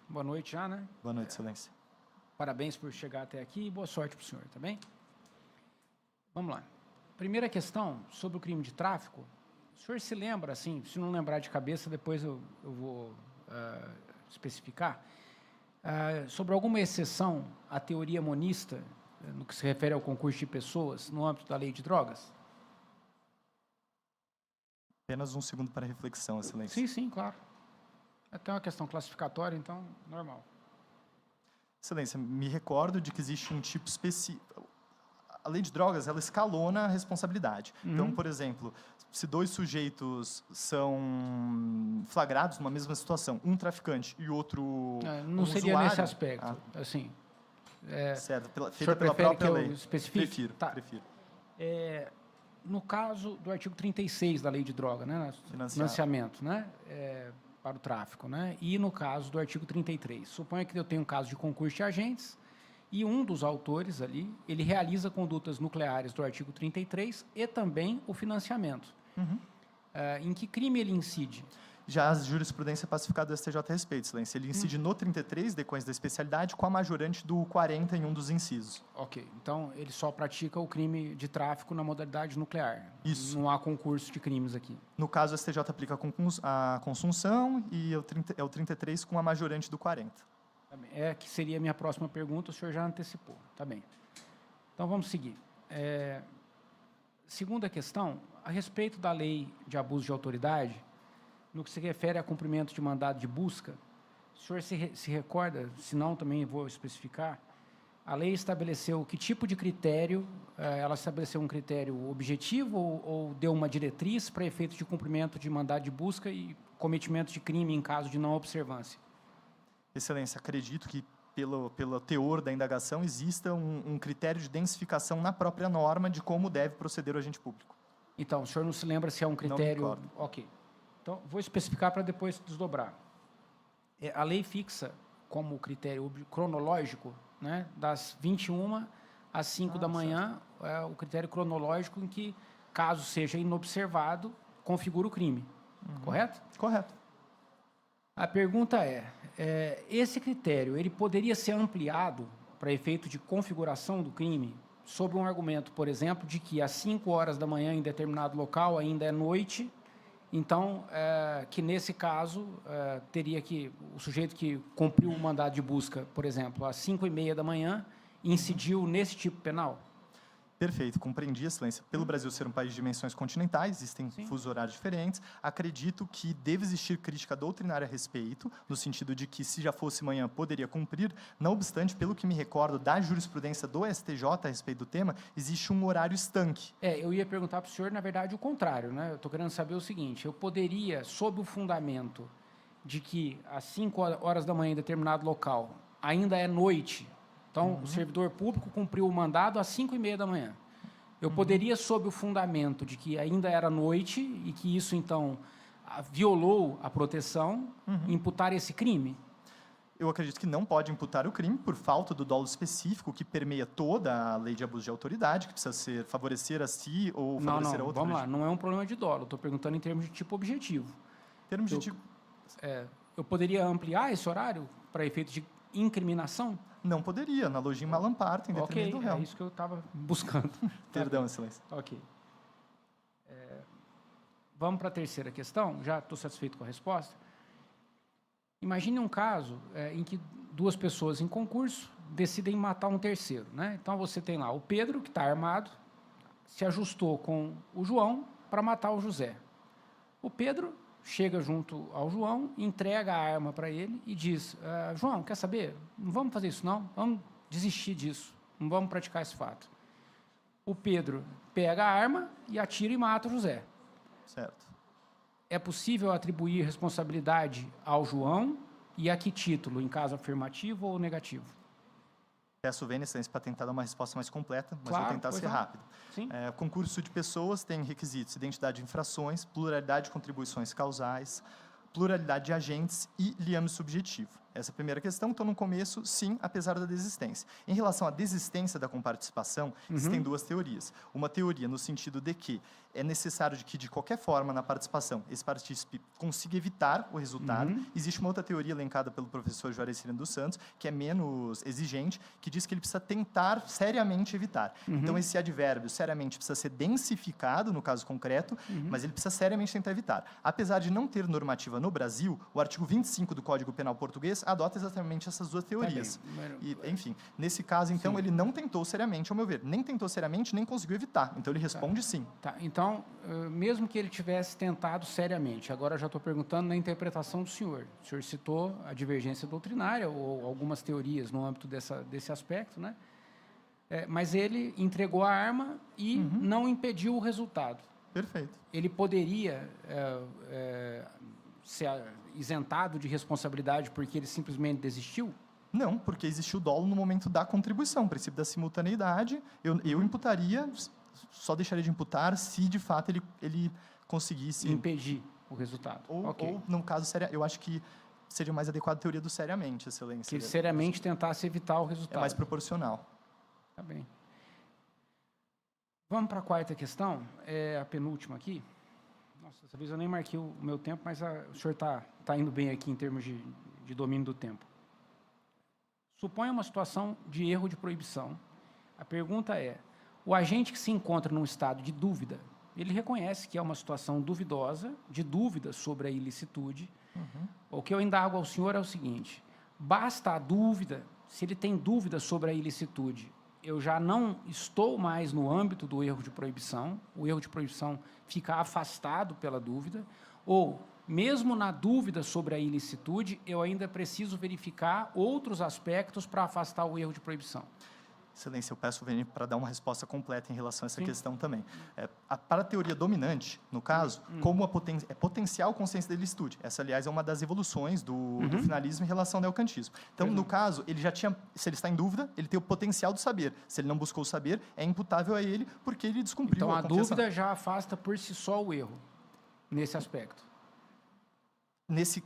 boa noite já, né? Boa noite, excelência. Parabéns por chegar até aqui e boa sorte para o senhor, tá bem? Vamos lá. Primeira questão, sobre o crime de tráfico. O senhor se lembra, assim, se não lembrar de cabeça, depois eu vou especificar, sobre alguma exceção à teoria monista, no que se refere ao concurso de pessoas, no âmbito da lei de drogas? Apenas um segundo para reflexão, excelência. Sim, sim, claro. É até uma questão classificatória, então, normal. Excelência, me recordo de que existe um tipo específico. A lei de drogas, ela escalona a responsabilidade. Então, por exemplo, se 2 sujeitos são flagrados numa mesma situação, um traficante e outro não seria usuário, nesse aspecto, assim. certo, O senhor feita pela prefere própria que lei. eu especifique? Prefiro, Tá. prefiro. No caso do artigo 36 da lei de droga, né, financiamento, né, para o tráfico, né, e no caso do artigo 33. Suponha que eu tenho um caso de concurso de agentes e um dos autores ali, ele realiza condutas nucleares do artigo 33 e também o financiamento. Em que crime ele incide? Já a jurisprudência pacificada do STJ a respeito, excelência. Ele incide no 33, decorrência da especialidade, com a majorante do 40 em um dos incisos. Ok, então ele só pratica o crime de tráfico na modalidade nuclear. Isso. Não há concurso de crimes aqui. No caso, o STJ aplica a consunção e é o 33 com a majorante do 40. Tá bem. Que seria a minha próxima pergunta, o senhor já antecipou. Tá bem. Então, vamos seguir. Segunda questão, a respeito da lei de abuso de autoridade, no que se refere a cumprimento de mandado de busca, o senhor se recorda, se não também vou especificar, a lei estabeleceu que tipo de critério, ela estabeleceu um critério objetivo ou deu uma diretriz para efeito de cumprimento de mandado de busca e cometimento de crime em caso de não observância? Excelência, acredito que, pelo teor da indagação, exista um critério de densificação na própria norma de como deve proceder o agente público. Então, o senhor não se lembra se é um critério... Não me recordo. Ok. Então, vou especificar para depois desdobrar. A lei fixa como critério cronológico, né, das 21 às 5 da manhã, o critério cronológico em que, caso seja inobservado, configura o crime. Correto? Correto. A pergunta esse critério, ele poderia ser ampliado para efeito de configuração do crime, sob um argumento, por exemplo, de que às 5 horas da manhã em determinado local ainda é noite, então, que nesse caso, teria que, o sujeito que cumpriu o mandado de busca, por exemplo, às 5h30 da manhã, incidiu nesse tipo penal? Perfeito, compreendi, excelência. Pelo Brasil ser um país de dimensões continentais, existem fusos horários diferentes, acredito que deve existir crítica doutrinária a respeito, no sentido de que, se já fosse manhã, poderia cumprir. Não obstante, pelo que me recordo da jurisprudência do STJ a respeito do tema, existe um horário estanque. Eu ia perguntar para o senhor, na verdade, o contrário, né? Eu estou querendo saber o seguinte, eu poderia, sob o fundamento de que às 5 horas da manhã em determinado local ainda é noite, então, o servidor público cumpriu o mandado às 5h30 da manhã. Eu poderia, sob o fundamento de que ainda era noite e que isso, então, violou a proteção, imputar esse crime? Eu acredito que não pode imputar o crime por falta do dolo específico que permeia toda a lei de abuso de autoridade, que precisa favorecer a si ou favorecer a outro. Vamos lá, não é um problema de dolo, estou perguntando em termos de tipo objetivo. Em termos de tipo... Eu poderia ampliar esse horário para efeito de incriminação? Não poderia, analogia em malam-partem, em detrimento do réu. É isso que eu estava buscando. Perdão, excelência. Ok. Vamos para a terceira questão, já estou satisfeito com a resposta. Imagine um caso em que 2 pessoas em concurso decidem matar um terceiro, né? Então, você tem lá o Pedro, que está armado, se ajustou com o João para matar o José. O Pedro chega junto ao João, entrega a arma para ele e diz, João, quer saber? Não vamos fazer isso não, vamos desistir disso, não vamos praticar esse fato. O Pedro pega a arma e atira e mata o José. Certo. É possível atribuir responsabilidade ao João e a que título, em caso afirmativo ou negativo? Peço vênia, excelência, para tentar dar uma resposta mais completa, mas Claro, vou tentar pois ser não. rápido. Sim. Concurso de pessoas tem requisitos: identidade de infrações, pluralidade de contribuições causais, pluralidade de agentes e liame subjetivo. Essa é a primeira questão. Então, no começo, sim, apesar da desistência. Em relação à desistência da comparticipação, existem duas teorias. Uma teoria no sentido de que é necessário que, de qualquer forma, na participação, esse partícipe consiga evitar o resultado. Existe uma outra teoria elencada pelo professor Juarez Cirino dos Santos, que é menos exigente, que diz que ele precisa tentar seriamente evitar. Então, esse advérbio, seriamente, precisa ser densificado, no caso concreto, mas ele precisa seriamente tentar evitar. Apesar de não ter normativa no Brasil, o artigo 25 do Código Penal Português adota exatamente essas duas teorias. E, enfim, nesse caso, então, ele não tentou seriamente, ao meu ver. Nem tentou seriamente, nem conseguiu evitar. Então, ele responde sim. Tá, então, mesmo que ele tivesse tentado seriamente, agora eu já estou perguntando na interpretação do senhor. O senhor citou a divergência doutrinária ou algumas teorias no âmbito desse aspecto, né? Mas ele entregou a arma e não impediu o resultado. Perfeito. Ele poderia ser isentado de responsabilidade porque ele simplesmente desistiu? Não, porque existiu dolo no momento da contribuição. O princípio da simultaneidade, eu imputaria, só deixaria de imputar se, de fato, ele conseguisse... Impedir o resultado. Ou no caso, eu acho que seria mais adequada a teoria do seriamente, excelência. Que ele seriamente tentasse evitar o resultado. É mais proporcional. Tá bem. Vamos para a quarta questão, a penúltima aqui. Nossa, dessa vez eu nem marquei o meu tempo, mas o senhor está indo bem aqui em termos de domínio do tempo. Suponha uma situação de erro de proibição. A pergunta é, o agente que se encontra num estado de dúvida, ele reconhece que é uma situação duvidosa, de dúvida sobre a ilicitude. O que eu indago ao senhor é o seguinte, basta a dúvida, se ele tem dúvida sobre a ilicitude, eu já não estou mais no âmbito do erro de proibição, o erro de proibição fica afastado pela dúvida, ou, mesmo na dúvida sobre a ilicitude, eu ainda preciso verificar outros aspectos para afastar o erro de proibição. Excelência, eu peço para dar uma resposta completa em relação a essa questão também. Para a teoria dominante, no caso, como é potencial consciência da ilicitude. Essa, aliás, é uma das evoluções do finalismo em relação ao neocantismo. Então, no caso, ele já tinha, se ele está em dúvida, ele tem o potencial do saber. Se ele não buscou o saber, é imputável a ele porque ele descumpriu então, a confissão. Então, a dúvida já afasta por si só o erro, nesse aspecto.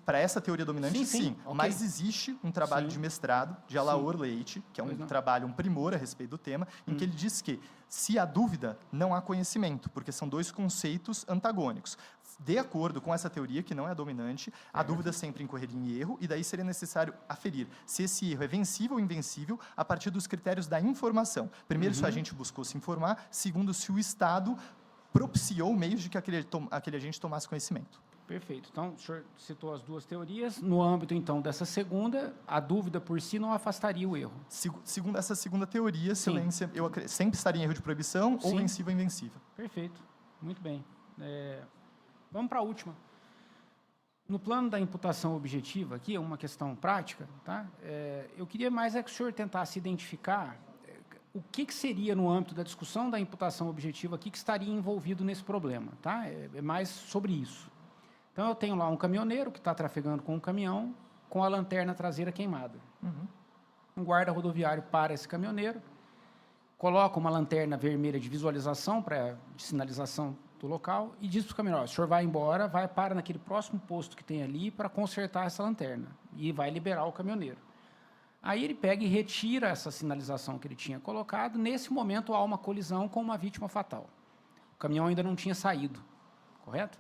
Para essa teoria dominante, sim. Okay. Mas existe um trabalho de mestrado de Alaor Leite, que é um trabalho, um primor a respeito do tema, em que ele diz que, se há dúvida, não há conhecimento, porque são dois conceitos antagônicos. De acordo com essa teoria, que não é a dominante, a dúvida sempre incorreria em erro, e daí seria necessário aferir se esse erro é vencível ou invencível a partir dos critérios da informação. Primeiro, se o agente buscou se informar. Segundo, se o Estado propiciou meios de que aquele agente tomasse conhecimento. Perfeito. Então, o senhor citou as duas teorias. No âmbito, então, dessa segunda, a dúvida por si não afastaria o erro. Segundo essa segunda teoria, excelência, eu sempre estaria em erro de proibição ou vencível ou invencível. Perfeito. Muito bem. Vamos para a última. No plano da imputação objetiva, aqui é uma questão prática, tá? Eu queria mais que o senhor tentasse identificar o que seria, no âmbito da discussão da imputação objetiva, o que estaria envolvido nesse problema, tá? É mais sobre isso. Então, eu tenho lá um caminhoneiro que está trafegando com um caminhão com a lanterna traseira queimada. Um guarda rodoviário para esse caminhoneiro, coloca uma lanterna vermelha de visualização, de sinalização do local, e diz para o caminhoneiro, o senhor vai embora, para naquele próximo posto que tem ali para consertar essa lanterna, e vai liberar o caminhoneiro. Aí ele pega e retira essa sinalização que ele tinha colocado. Nesse momento, há uma colisão com uma vítima fatal. O caminhão ainda não tinha saído, correto?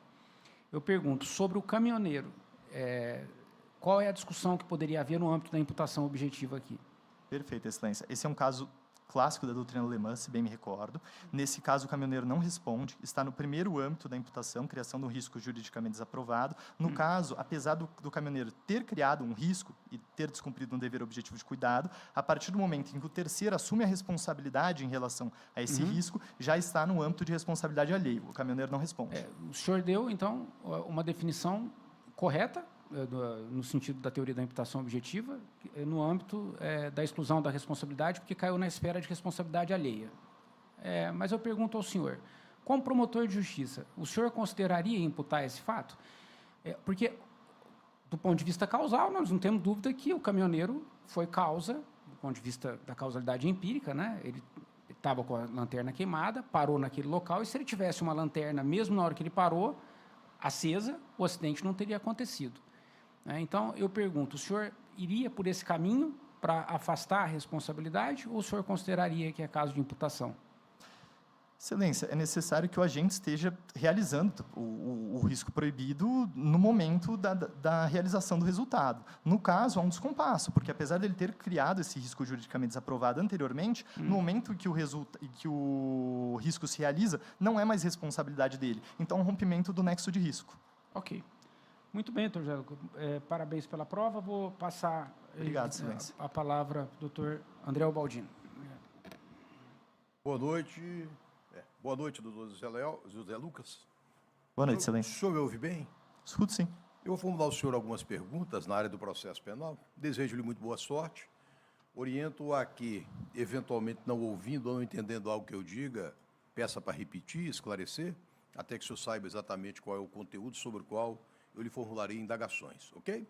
Eu pergunto, sobre o caminhoneiro, qual é a discussão que poderia haver no âmbito da imputação objetiva aqui? Perfeito, excelência. Esse é um caso clássico da doutrina alemã, se bem me recordo. Nesse caso, o caminhoneiro não responde, está no primeiro âmbito da imputação, criação de um risco juridicamente desaprovado. No caso, apesar do caminhoneiro ter criado um risco e ter descumprido um dever objetivo de cuidado, a partir do momento em que o terceiro assume a responsabilidade em relação a esse risco, já está no âmbito de responsabilidade alheia. O caminhoneiro não responde. O senhor deu, então, uma definição correta, no sentido da teoria da imputação objetiva, no âmbito da exclusão da responsabilidade, porque caiu na esfera de responsabilidade alheia. Mas eu pergunto ao senhor, como promotor de justiça, o senhor consideraria imputar esse fato? Porque, do ponto de vista causal, nós não temos dúvida que o caminhoneiro foi causa, do ponto de vista da causalidade empírica, né? Ele estava com a lanterna queimada, parou naquele local, e se ele tivesse uma lanterna, mesmo na hora que ele parou, acesa, o acidente não teria acontecido. Então, eu pergunto, o senhor iria por esse caminho para afastar a responsabilidade, ou o senhor consideraria que é caso de imputação? Excelência, é necessário que o agente esteja realizando o risco proibido no momento da realização do resultado. No caso, há um descompasso, porque apesar dele ter criado esse risco juridicamente desaprovado anteriormente, no momento que o risco se realiza, não é mais responsabilidade dele. Então, é um rompimento do nexo de risco. Ok. Muito bem, doutor José. Parabéns pela prova. Vou passar Obrigado, excelência. a palavra ao doutor André Ubaldini. Boa noite. Boa noite, doutor José Lucas. Boa noite, excelência. O senhor me ouve bem? Escuto, sim. Eu vou formular ao senhor algumas perguntas na área do processo penal. Desejo-lhe muito boa sorte. Oriento a que, eventualmente, não ouvindo ou não entendendo algo que eu diga, peça para repetir, esclarecer, até que o senhor saiba exatamente qual é o conteúdo sobre o qual eu lhe formularei indagações, ok?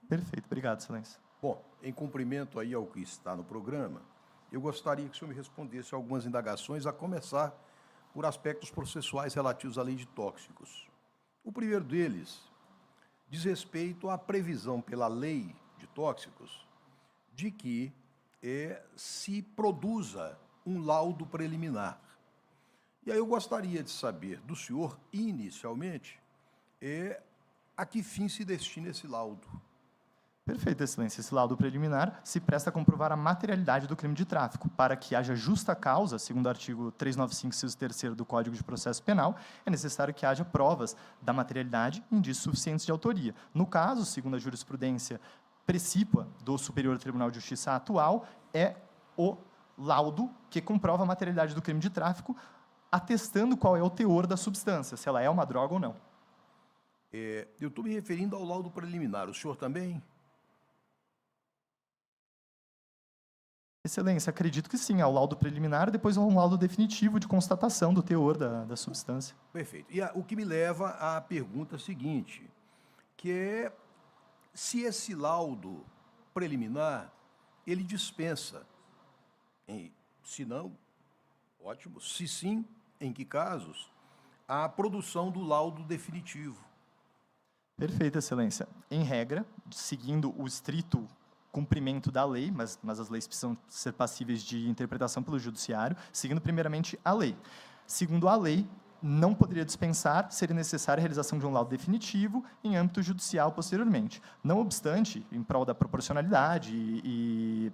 Perfeito, obrigado, excelência. Bom, em cumprimento aí ao que está no programa, eu gostaria que o senhor me respondesse algumas indagações, a começar por aspectos processuais relativos à lei de tóxicos. O primeiro deles diz respeito à previsão pela lei de tóxicos de que se produza um laudo preliminar. E aí eu gostaria de saber do senhor, inicialmente, a que fim se destina esse laudo. Perfeito, excelência. Esse laudo preliminar se presta a comprovar a materialidade do crime de tráfico. Para que haja justa causa, segundo o artigo 395, inciso 3º do Código de Processo Penal, é necessário que haja provas da materialidade e indícios suficientes de autoria. No caso, segundo a jurisprudência precípua do Superior Tribunal de Justiça atual, é o laudo que comprova a materialidade do crime de tráfico, atestando qual é o teor da substância, se ela é uma droga ou não. Eu estou me referindo ao laudo preliminar. O senhor também? Excelência, acredito que sim. Há o laudo preliminar, depois há um laudo definitivo de constatação do teor da substância. Perfeito. E o que me leva à pergunta seguinte, que é se esse laudo preliminar, ele dispensa, se não, ótimo, se sim, em que casos, a produção do laudo definitivo. Perfeito, excelência. Em regra, seguindo o estrito cumprimento da lei, mas as leis precisam ser passíveis de interpretação pelo judiciário, seguindo primeiramente a lei. Segundo a lei, não poderia dispensar, seria necessária a realização de um laudo definitivo em âmbito judicial posteriormente. Não obstante, em prol da proporcionalidade e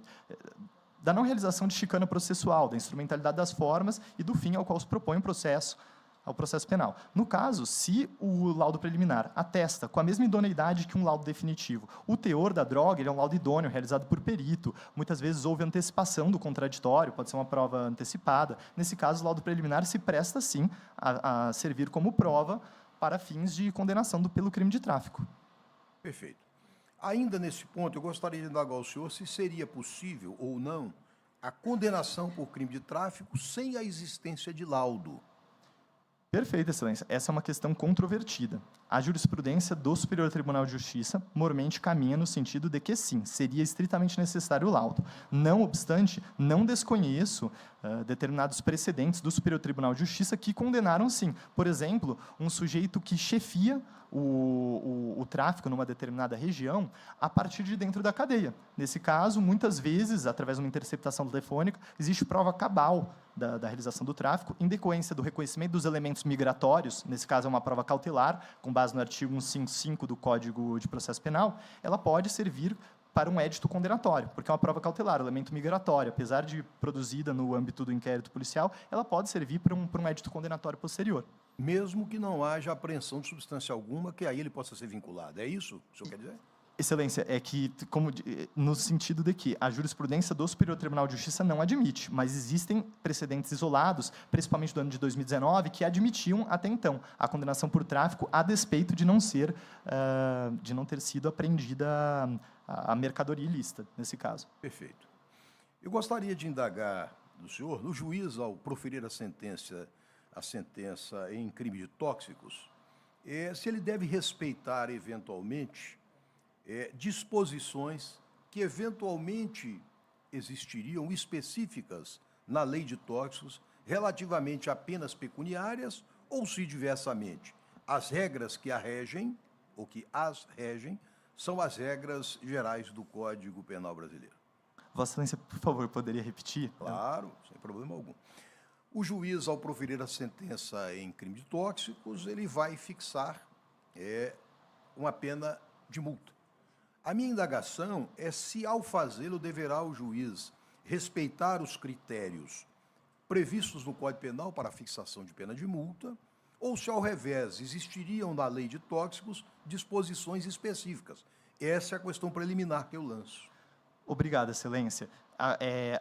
da não realização de chicana processual, da instrumentalidade das formas e do fim ao qual se propõe o processo, ao processo penal. No caso, se o laudo preliminar atesta com a mesma idoneidade que um laudo definitivo, o teor da droga ele é um laudo idôneo, realizado por perito, muitas vezes houve antecipação do contraditório, pode ser uma prova antecipada. Nesse caso, o laudo preliminar se presta, sim, a servir como prova para fins de condenação pelo crime de tráfico. Perfeito. Ainda nesse ponto, eu gostaria de indagar ao senhor se seria possível ou não a condenação por crime de tráfico sem a existência de laudo. Perfeito, excelência. Essa é uma questão controvertida. A jurisprudência do Superior Tribunal de Justiça mormente caminha no sentido de que, sim, seria estritamente necessário o laudo. Não obstante, não desconheço determinados precedentes do Superior Tribunal de Justiça que condenaram, sim. Por exemplo, um sujeito que chefia o tráfico numa determinada região a partir de dentro da cadeia. Nesse caso, muitas vezes, através de uma interceptação telefônica, existe prova cabal da realização do tráfico, em decorrência do reconhecimento dos elementos migratórios, nesse caso é uma prova cautelar, com base no artigo 155 do Código de Processo Penal, ela pode servir para um édito condenatório, porque é uma prova cautelar, elemento migratório, apesar de produzida no âmbito do inquérito policial, ela pode servir para um édito condenatório posterior. Mesmo que não haja apreensão de substância alguma, que aí ele possa ser vinculado. É isso que o senhor quer dizer? Excelência, é que, no sentido de que a jurisprudência do Superior Tribunal de Justiça não admite, mas existem precedentes isolados, principalmente do ano de 2019, que admitiam, até então, a condenação por tráfico a despeito de não ter sido apreendida a mercadoria ilícita, nesse caso. Perfeito. Eu gostaria de indagar do senhor, o juiz, ao proferir a sentença em crime de tóxicos, se ele deve respeitar, eventualmente, disposições que, eventualmente, existiriam específicas na lei de tóxicos relativamente a penas pecuniárias ou, se diversamente, as regras que a regem, ou que as regem, são as regras gerais do Código Penal brasileiro. Vossa Excelência, por favor, poderia repetir? Claro, sem problema algum. O juiz, ao proferir a sentença em crime de tóxicos, ele vai fixar uma pena de multa. A minha indagação é se, ao fazê-lo, deverá o juiz respeitar os critérios previstos no Código Penal para a fixação de pena de multa, ou se, ao revés, existiriam na lei de tóxicos disposições específicas. Essa é a questão preliminar que eu lanço. Obrigado, Excelência.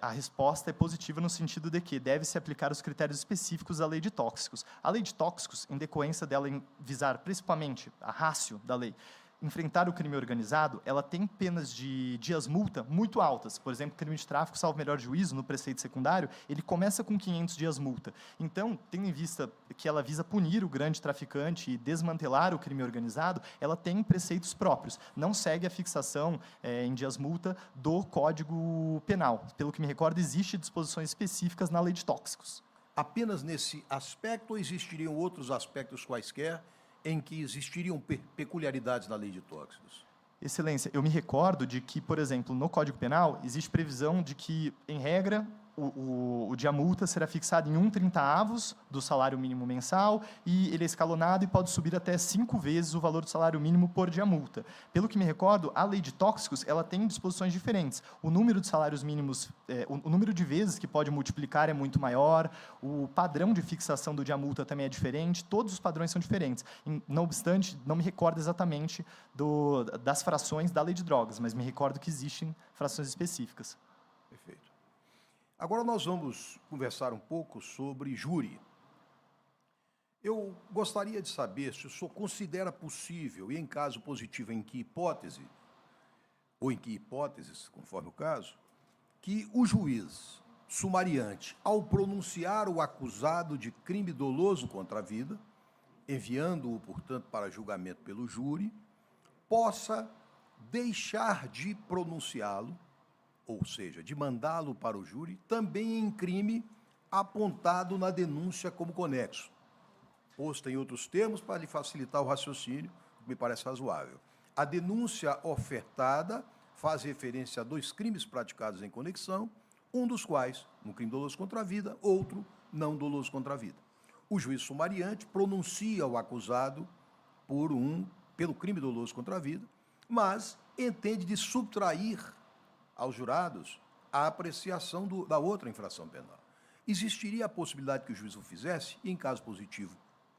A resposta é positiva no sentido de que deve-se aplicar os critérios específicos da lei de tóxicos. A lei de tóxicos, em decorrência dela visar principalmente a ratio da lei, enfrentar o crime organizado, ela tem penas de dias-multa muito altas. Por exemplo, crime de tráfico, salvo melhor juízo, no preceito secundário, ele começa com 500 dias-multa. Então, tendo em vista que ela visa punir o grande traficante e desmantelar o crime organizado, ela tem preceitos próprios. Não segue a fixação em dias-multa do Código Penal. Pelo que me recordo, existem disposições específicas na lei de tóxicos. Apenas nesse aspecto ou existiriam outros aspectos quaisquer em que existiriam peculiaridades na lei de tóxicos? Excelência, eu me recordo de que, por exemplo, no Código Penal, existe previsão de que, em regra, o dia-multa será fixado em 1/30 do salário mínimo mensal e ele é escalonado e pode subir até 5 vezes o valor do salário mínimo por dia-multa. Pelo que me recordo, a lei de tóxicos ela tem disposições diferentes. O número de salários mínimos, o número de vezes que pode multiplicar é muito maior, o padrão de fixação do dia-multa também é diferente, todos os padrões são diferentes. Não obstante, não me recordo exatamente das frações da lei de drogas, mas me recordo que existem frações específicas. Perfeito. Agora nós vamos conversar um pouco sobre júri. Eu gostaria de saber se o senhor considera possível, e em caso positivo, em que hipótese, ou em que hipóteses, conforme o caso, que o juiz sumariante, ao pronunciar o acusado de crime doloso contra a vida, enviando-o, portanto, para julgamento pelo júri, possa deixar de pronunciá-lo, ou seja, de mandá-lo para o júri, também em crime apontado na denúncia como conexo. Posto em outros termos, para lhe facilitar o raciocínio, me parece razoável. A denúncia ofertada faz referência a 2 crimes praticados em conexão, um dos quais, um crime doloso contra a vida, outro não doloso contra a vida. O juiz sumariante pronuncia o acusado pelo crime doloso contra a vida, mas entende de subtrair aos jurados a apreciação da outra infração penal. Existiria a possibilidade que o juiz o fizesse, e, em caso positivo,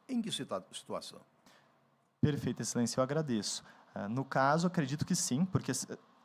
em que situação? Perfeito, Excelência, eu agradeço. No caso, acredito que sim, porque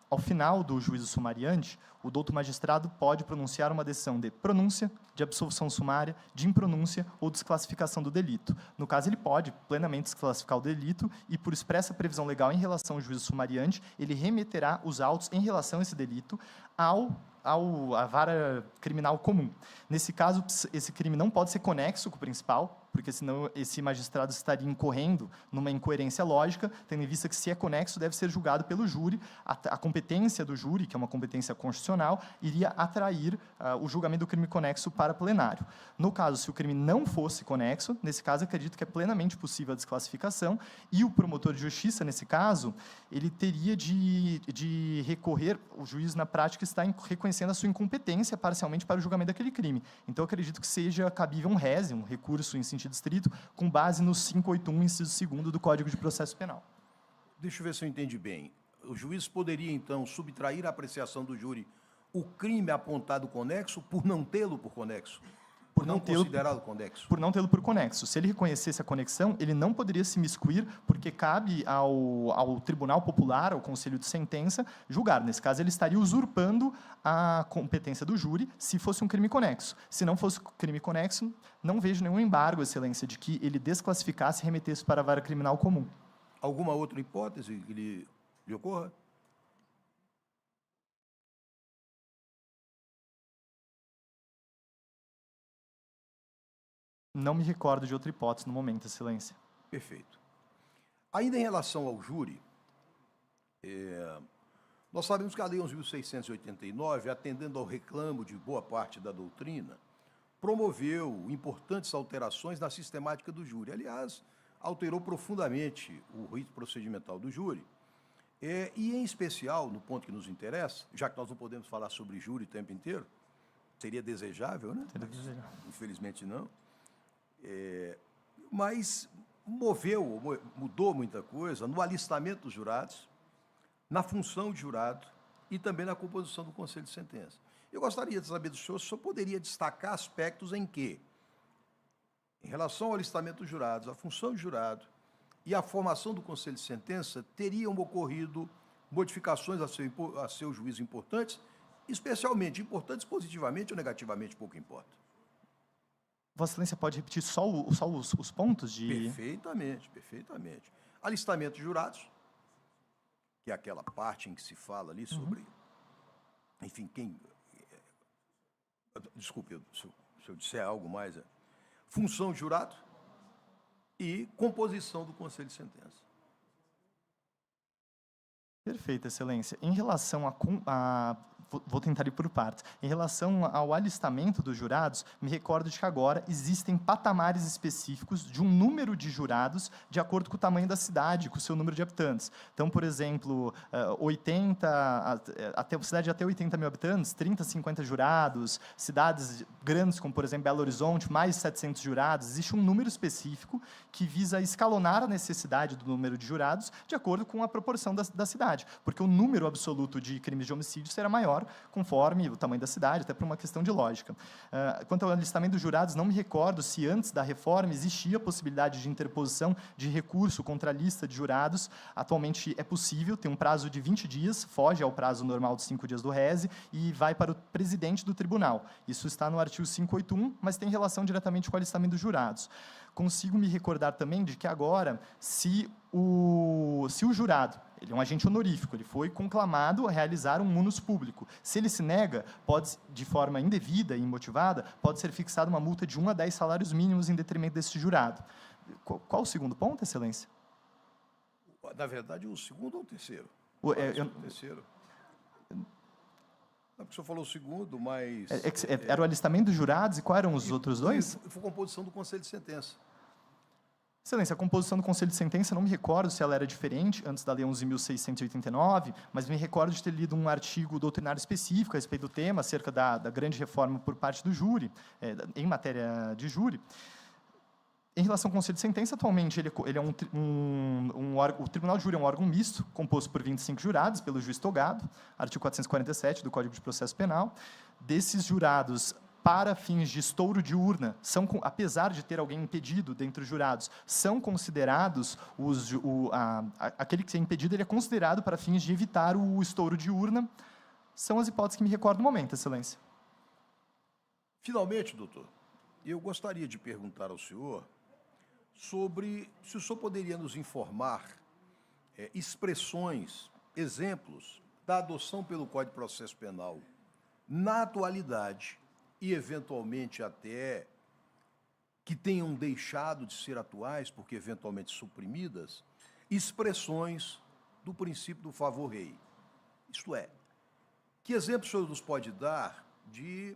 ao final do juízo sumariante, o douto magistrado pode pronunciar uma decisão de pronúncia, de absolvição sumária, de impronúncia ou desclassificação do delito. No caso, ele pode plenamente desclassificar o delito e, por expressa previsão legal em relação ao juízo sumariante, ele remeterá os autos em relação a esse delito à vara criminal comum. Nesse caso, esse crime não pode ser conexo com o principal, porque senão esse magistrado estaria incorrendo numa incoerência lógica, tendo em vista que, se é conexo, deve ser julgado pelo júri. A competência do júri, que é uma competência constitucional, iria atrair o julgamento do crime conexo para plenário. No caso, se o crime não fosse conexo, nesse caso, acredito que é plenamente possível a desclassificação, e o promotor de justiça, nesse caso, ele teria de recorrer, o juiz, na prática, está reconhecendo a sua incompetência parcialmente para o julgamento daquele crime. Então, acredito que seja cabível um rese, um recurso em sentido estrito, com base no 581, inciso 2º do Código de Processo Penal. Deixa eu ver se eu entendi bem. O juiz poderia, então, subtrair a apreciação do júri o crime apontado conexo por não tê-lo por conexo? Por não considerá-lo conexo? Por não tê-lo por conexo. Se ele reconhecesse a conexão, ele não poderia se miscuir, porque cabe ao Tribunal Popular, ao Conselho de Sentença, julgar. Nesse caso, ele estaria usurpando a competência do júri, se fosse um crime conexo. Se não fosse crime conexo, não vejo nenhum embargo, Excelência, de que ele desclassificasse e remetesse para a vara criminal comum. Alguma outra hipótese que lhe ocorra? Não me recordo de outra hipótese no momento, Excelência. Perfeito. Ainda em relação ao júri, nós sabemos que a Lei 11.689, atendendo ao reclamo de boa parte da doutrina, promoveu importantes alterações na sistemática do júri. Aliás, alterou profundamente o rito procedimental do júri, e, em especial, no ponto que nos interessa, já que nós não podemos falar sobre júri o tempo inteiro, seria desejável, né? Seria desejável. Infelizmente não. Mas mudou muita coisa no alistamento dos jurados, na função de jurado e também na composição do Conselho de Sentença. Eu gostaria de saber do senhor se o senhor poderia destacar aspectos em que, em relação ao alistamento dos jurados, a função de jurado e a formação do Conselho de Sentença, teriam ocorrido modificações a seu juízo importantes, especialmente importantes positivamente ou negativamente, pouco importa. Vossa Excelência pode repetir só os pontos de... Perfeitamente, perfeitamente. Alistamento de jurados, que é aquela parte em que se fala ali sobre, enfim, quem... Desculpe, se eu disser algo mais, função de jurado e composição do Conselho de Sentença. Perfeito, Excelência. Em relação vou tentar ir por partes. Em relação ao alistamento dos jurados, me recordo de que agora existem patamares específicos de um número de jurados de acordo com o tamanho da cidade, com o seu número de habitantes. Então, por exemplo, cidade de até 80 mil habitantes, 30, 50 jurados, cidades grandes, como, por exemplo, Belo Horizonte, mais 700 jurados. Existe um número específico que visa escalonar a necessidade do número de jurados de acordo com a proporção da cidade, porque o número absoluto de crimes de homicídio será maior conforme o tamanho da cidade, até por uma questão de lógica. Quanto ao alistamento dos jurados, não me recordo se antes da reforma existia a possibilidade de interposição de recurso contra a lista de jurados. Atualmente é possível, tem um prazo de 20 dias, foge ao prazo normal de 5 dias do rese e vai para o presidente do tribunal. Isso está no artigo 581, mas tem relação diretamente com o alistamento dos jurados. Consigo me recordar também de que agora, se o jurado, ele é um agente honorífico, ele foi conclamado a realizar um munus público. Se ele se nega, de forma indevida e imotivada, pode ser fixada uma multa de 1 a 10 salários mínimos em detrimento desse jurado. Qual o segundo ponto, Excelência? Na verdade, o segundo ou o terceiro? O terceiro. Não, porque o senhor falou o segundo, mas... Era o alistamento dos jurados, e quais eram os outros dois? Foi a composição do Conselho de Sentença. Excelência, a composição do Conselho de Sentença, não me recordo se ela era diferente antes da Lei 11.689, mas me recordo de ter lido um artigo doutrinário específico a respeito do tema, acerca da grande reforma por parte do júri, em matéria de júri. Em relação ao Conselho de Sentença, atualmente ele é o Tribunal de Júri é um órgão misto, composto por 25 jurados, pelo juiz togado, artigo 447 do Código de Processo Penal. Desses jurados, para fins de estouro de urna, apesar de ter alguém impedido dentre os jurados, são considerados, aquele que é impedido, ele é considerado para fins de evitar o estouro de urna. São as hipóteses que me recordo no momento, Excelência. Finalmente, doutor, eu gostaria de perguntar ao senhor sobre se o senhor poderia nos informar expressões, exemplos da adoção pelo Código de Processo Penal na atualidade e, eventualmente, até que tenham deixado de ser atuais, porque eventualmente suprimidas, expressões do princípio do favor rei. Isto é, que exemplo o senhor nos pode dar de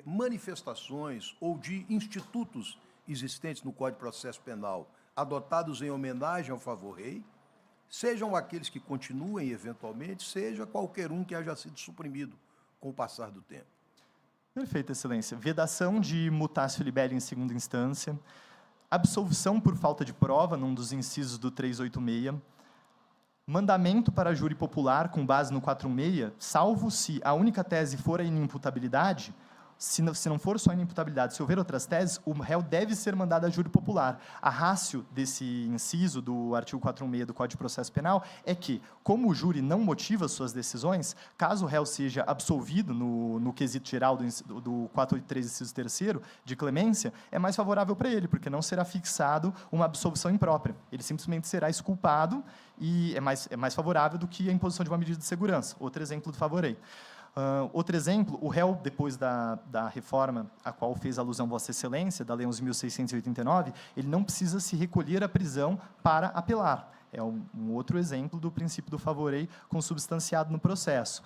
manifestações ou de institutos existentes no Código de Processo Penal adotados em homenagem ao favor rei, sejam aqueles que continuem eventualmente, seja qualquer um que haja sido suprimido com o passar do tempo? Perfeito, Excelência. Vedação de mutatio libelli em segunda instância, absolvição por falta de prova, num dos incisos do 386, mandamento para júri popular com base no 416, salvo se a única tese for a inimputabilidade. Se não for só a inimputabilidade, se houver outras teses, o réu deve ser mandado a júri popular. A ratio desse inciso do artigo 416 do Código de Processo Penal é que, como o júri não motiva suas decisões, caso o réu seja absolvido no quesito geral do 483, inciso 3º, de clemência, é mais favorável para ele, porque não será fixado uma absolvição imprópria. Ele simplesmente será exculpado e é mais favorável do que a imposição de uma medida de segurança. Outro exemplo do favorei. Outro exemplo, o réu, depois da reforma a qual fez alusão Vossa Excelência, da Lei 11.689, ele não precisa se recolher à prisão para apelar. É um outro exemplo do princípio do favorei consubstanciado no processo.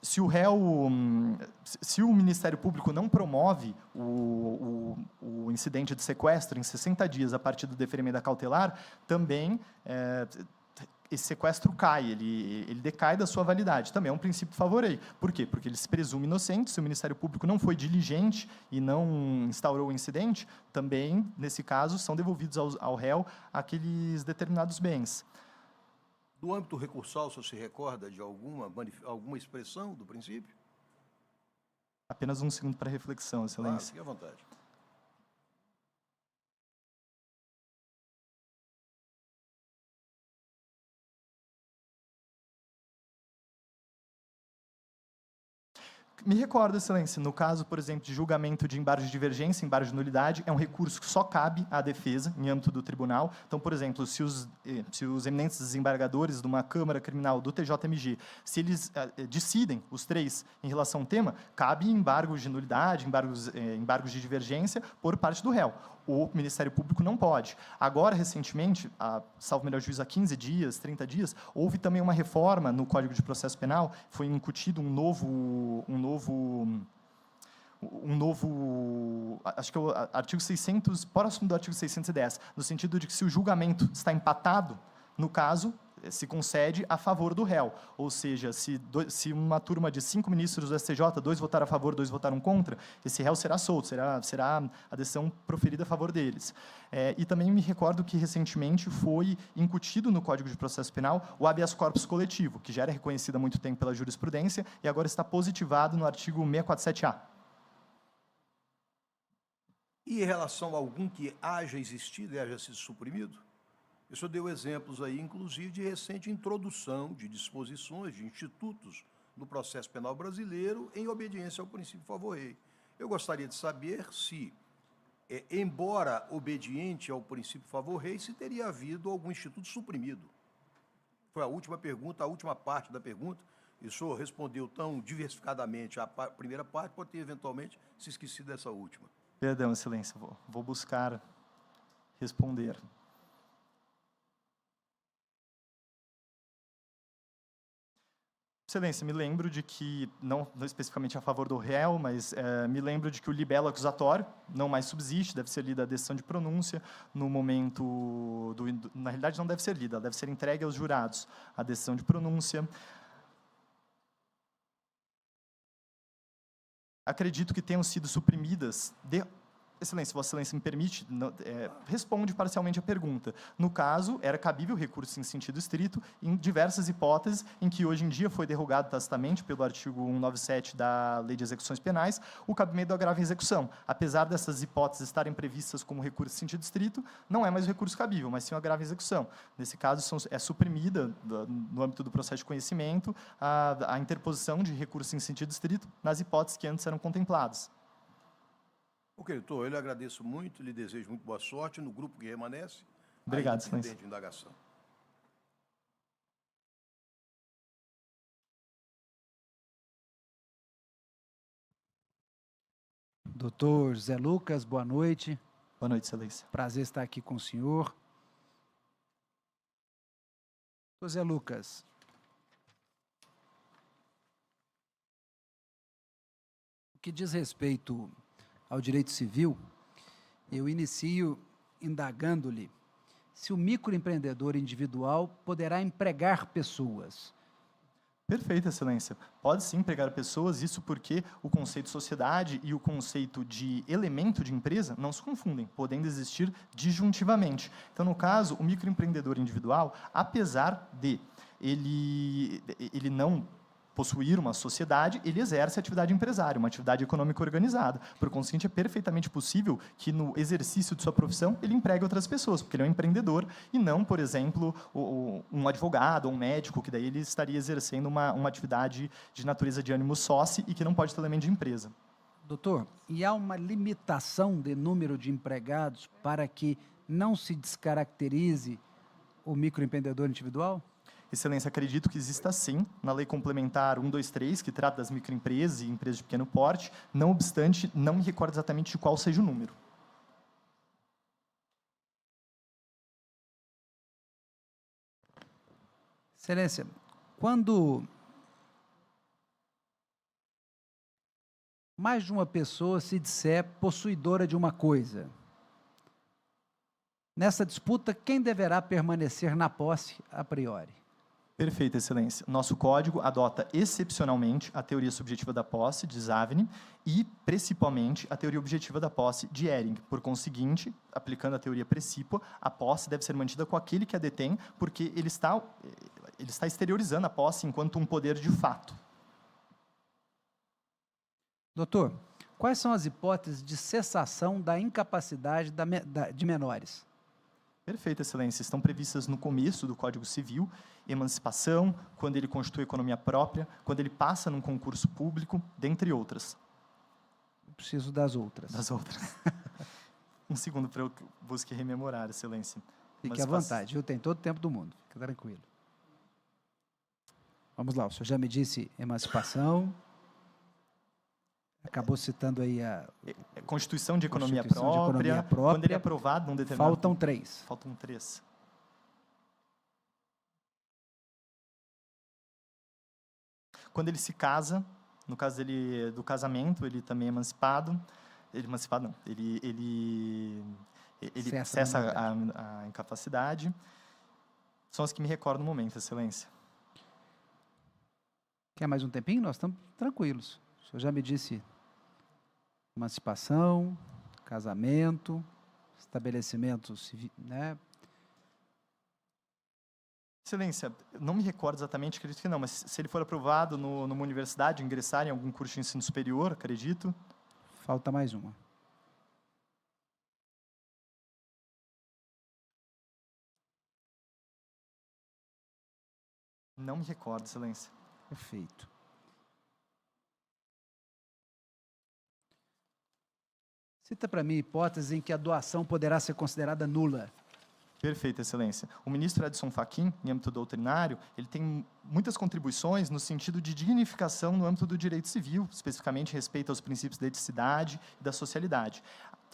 Se o Ministério Público não promove o incidente de sequestro em 60 dias a partir do deferimento da cautelar, também esse sequestro cai, ele decai da sua validade. Também é um princípio favorei. Por quê? Porque ele se presume inocente. Se o Ministério Público não foi diligente e não instaurou o incidente, também, nesse caso, são devolvidos ao réu aqueles determinados bens. Do âmbito recursal, o senhor se recorda de alguma expressão do princípio? Apenas um segundo para reflexão, Excelência. Fique à vontade. Me recordo, Excelência, no caso, por exemplo, de julgamento de embargo de divergência, embargo de nulidade, é um recurso que só cabe à defesa, em âmbito do tribunal. Então, por exemplo, se os eminentes desembargadores de uma Câmara Criminal do TJMG, se eles decidem, os três, em relação ao tema, cabe embargos de nulidade, embargos de divergência por parte do réu. O Ministério Público não pode. Agora, recentemente, salvo melhor juízo, há 15 dias, 30 dias, houve também uma reforma no Código de Processo Penal, foi incutido um novo, acho que é o artigo 600, próximo do artigo 610, no sentido de que se o julgamento está empatado, no caso, se concede a favor do réu. Ou seja, se uma turma de 5 ministros do STJ, 2 votaram a favor, 2 votaram contra, esse réu será solto, será a decisão proferida a favor deles. E também me recordo que, recentemente, foi incutido no Código de Processo Penal o habeas corpus coletivo, que já era reconhecido há muito tempo pela jurisprudência e agora está positivado no artigo 647-A. E em relação a algum que haja existido e haja sido suprimido? O senhor deu exemplos aí, inclusive, de recente introdução de disposições, de institutos no processo penal brasileiro em obediência ao princípio favorei. Eu gostaria de saber se, embora obediente ao princípio favorei, se teria havido algum instituto suprimido. Foi a última pergunta, a última parte da pergunta, e o senhor respondeu tão diversificadamente a primeira parte, pode ter eventualmente se esquecido dessa última. Perdão, Excelência, vou buscar responder. Excelência, me lembro de que, não especificamente a favor do réu, mas me lembro de que o libelo acusatório não mais subsiste, deve ser lida a decisão de pronúncia no momento na realidade, não deve ser lida, deve ser entregue aos jurados a decisão de pronúncia. Acredito que tenham sido suprimidas Excelência, Vossa Excelência me permite, responde parcialmente a pergunta. No caso, era cabível recurso em sentido estrito em diversas hipóteses em que hoje em dia foi derrogado tacitamente pelo artigo 197 da Lei de Execuções Penais o cabimento do agravo em execução. Apesar dessas hipóteses estarem previstas como recurso em sentido estrito, não é mais o recurso cabível, mas sim o agravo em execução. Nesse caso, é suprimida, no âmbito do processo de conhecimento, a interposição de recurso em sentido estrito nas hipóteses que antes eram contempladas. Ok, doutor, eu lhe agradeço muito, lhe desejo muito boa sorte no grupo que remanesce. Obrigado, Excelência. De indagação. Doutor Zé Lucas, boa noite. Boa noite, Excelência. Prazer estar aqui com o senhor. Doutor Zé Lucas, o que diz respeito ao direito civil, eu inicio indagando-lhe se o microempreendedor individual poderá empregar pessoas. Perfeito, Excelência. Pode sim empregar pessoas, isso porque o conceito de sociedade e o conceito de elemento de empresa não se confundem, podendo existir disjuntivamente. Então, no caso, o microempreendedor individual, apesar de ele não possuir uma sociedade, ele exerce atividade empresária, uma atividade econômica organizada. Por conseguinte, é perfeitamente possível que, no exercício de sua profissão, ele empregue outras pessoas, porque ele é um empreendedor e não, por exemplo, um advogado ou um médico, que daí ele estaria exercendo uma atividade de natureza de ânimo sócio e que não pode ter elemento de empresa. Doutor, e há uma limitação de número de empregados para que não se descaracterize o microempreendedor individual? Excelência, acredito que exista sim, na Lei Complementar 123, que trata das microempresas e empresas de pequeno porte, não obstante, não me recordo exatamente de qual seja o número. Excelência, quando mais de uma pessoa se disser possuidora de uma coisa, nessa disputa, quem deverá permanecer na posse a priori? Perfeito, Excelência. Nosso código adota excepcionalmente a teoria subjetiva da posse, de Zavni, e, principalmente, a teoria objetiva da posse, de Ehring. Por conseguinte, aplicando a teoria precípua, a posse deve ser mantida com aquele que a detém, porque ele está exteriorizando a posse enquanto um poder de fato. Doutor, quais são as hipóteses de cessação da incapacidade de menores? Perfeito, Excelência. Estão previstas no começo do Código Civil, emancipação, quando ele constitui economia própria, quando ele passa num concurso público, dentre outras. Eu preciso das outras. Das outras. Um segundo para eu busque rememorar, Excelência. Fique à vontade, viu? Tem todo o tempo do mundo. Fique tranquilo. Vamos lá, o senhor já me disse emancipação. Acabou citando aí a Constituição de Economia Constituição de própria, Economia própria. quando ele é aprovado num determinado... Faltam 3. Faltam 3. Quando ele se casa, no caso do casamento, ele também é emancipado. Emancipado não, ele cessa a incapacidade. São as que me recordam no momento, Excelência. Quer mais um tempinho? Nós estamos tranquilos. O senhor já me disse emancipação, casamento, estabelecimento civil, né? Excelência, não me recordo exatamente, acredito que não, mas se ele for aprovado numa universidade, ingressar em algum curso de ensino superior, acredito. Falta mais uma. Não me recordo, Excelência. Perfeito. Cita para mim hipótese em que a doação poderá ser considerada nula. Perfeito, Excelência. O ministro Edson Fachin, em âmbito doutrinário, ele tem muitas contribuições no sentido de dignificação no âmbito do direito civil, especificamente respeito aos princípios da eticidade e da socialidade.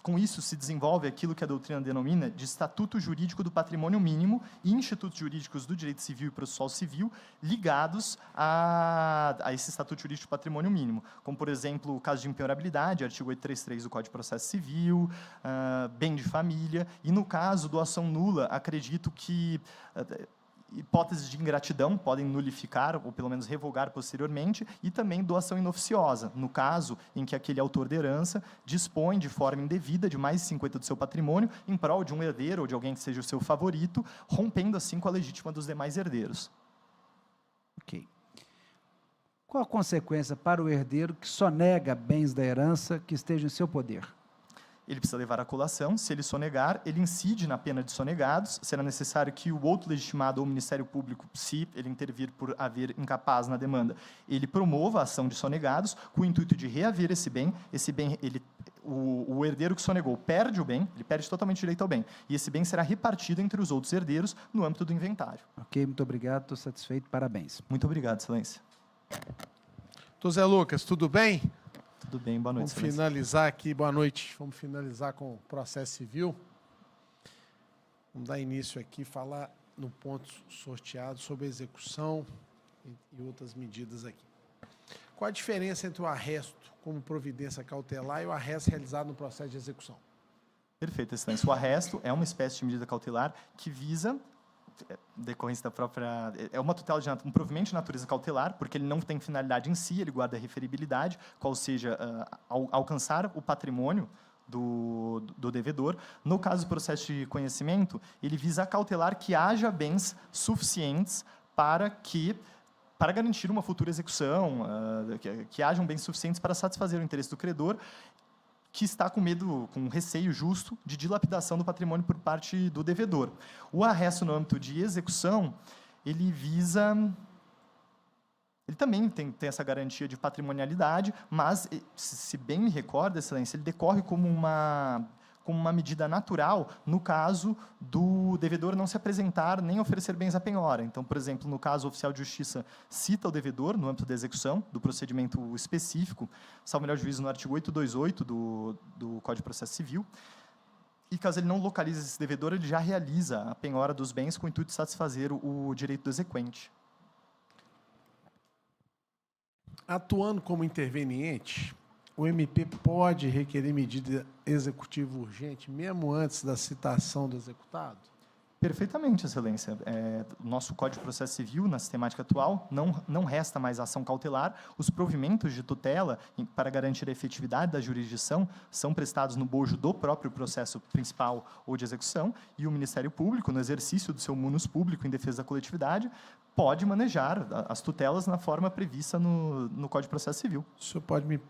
Com isso, se desenvolve aquilo que a doutrina denomina de estatuto jurídico do patrimônio mínimo e institutos jurídicos do direito civil e processual civil ligados a esse estatuto jurídico do patrimônio mínimo, como, por exemplo, o caso de impenhorabilidade, artigo 833 do Código de Processo Civil, bem de família, e, no caso, doação nula, acredito que... hipóteses de ingratidão podem nulificar ou pelo menos revogar posteriormente, e também doação inoficiosa, no caso em que aquele autor da herança dispõe de forma indevida de mais de 50% do seu patrimônio em prol de um herdeiro ou de alguém que seja o seu favorito, rompendo assim com a legítima dos demais herdeiros. Ok. Qual a consequência para o herdeiro que sonega bens da herança que estejam em seu poder? Ele precisa levar a colação. Se ele sonegar, ele incide na pena de sonegados. Será necessário que o outro legitimado ou o Ministério Público, se ele intervir por haver incapaz na demanda, ele promova a ação de sonegados com o intuito de reaver esse bem. Esse bem, o herdeiro que sonegou perde o bem, ele perde totalmente o direito ao bem. E esse bem será repartido entre os outros herdeiros no âmbito do inventário. Ok, muito obrigado, estou satisfeito, parabéns. Muito obrigado, Excelência. Doutor Zé Lucas, tudo bem? Tudo bem, boa noite, Vamos finalizar aqui, boa noite. Vamos finalizar com o processo civil. Vamos dar início aqui, falar no ponto sorteado sobre execução e outras medidas aqui. Qual a diferença entre o arresto como providência cautelar e o arresto realizado no processo de execução? Perfeito, Excelência. O arresto é uma espécie de medida cautelar que visa... decorrência da própria... É uma tutela de um provimento de natureza cautelar, porque ele não tem finalidade em si, ele guarda a referibilidade, qual seja, alcançar o patrimônio do devedor. No caso do processo de conhecimento, ele visa cautelar que haja bens suficientes para garantir uma futura execução, que hajam bens suficientes para satisfazer o interesse do credor, que está com medo, com receio justo de dilapidação do patrimônio por parte do devedor. O arresto no âmbito de execução, ele visa... Ele também tem essa garantia de patrimonialidade, mas, se bem me recordo, Excelência, ele decorre como como uma medida natural no caso do devedor não se apresentar nem oferecer bens à penhora. Então, por exemplo, no caso, o oficial de justiça cita o devedor no âmbito da execução do procedimento específico, salvo melhor juízo no artigo 828 do Código de Processo Civil, e caso ele não localize esse devedor, ele já realiza a penhora dos bens com o intuito de satisfazer o direito do exequente. Atuando como interveniente, o MP pode requerer medida executiva urgente, mesmo antes da citação do executado? Perfeitamente, Excelência. O nosso Código de Processo Civil, na sistemática atual, não resta mais ação cautelar. Os provimentos de tutela, para garantir a efetividade da jurisdição, são prestados no bojo do próprio processo principal ou de execução, e o Ministério Público, no exercício do seu munus público em defesa da coletividade, pode manejar as tutelas na forma prevista no Código de Processo Civil. O senhor pode me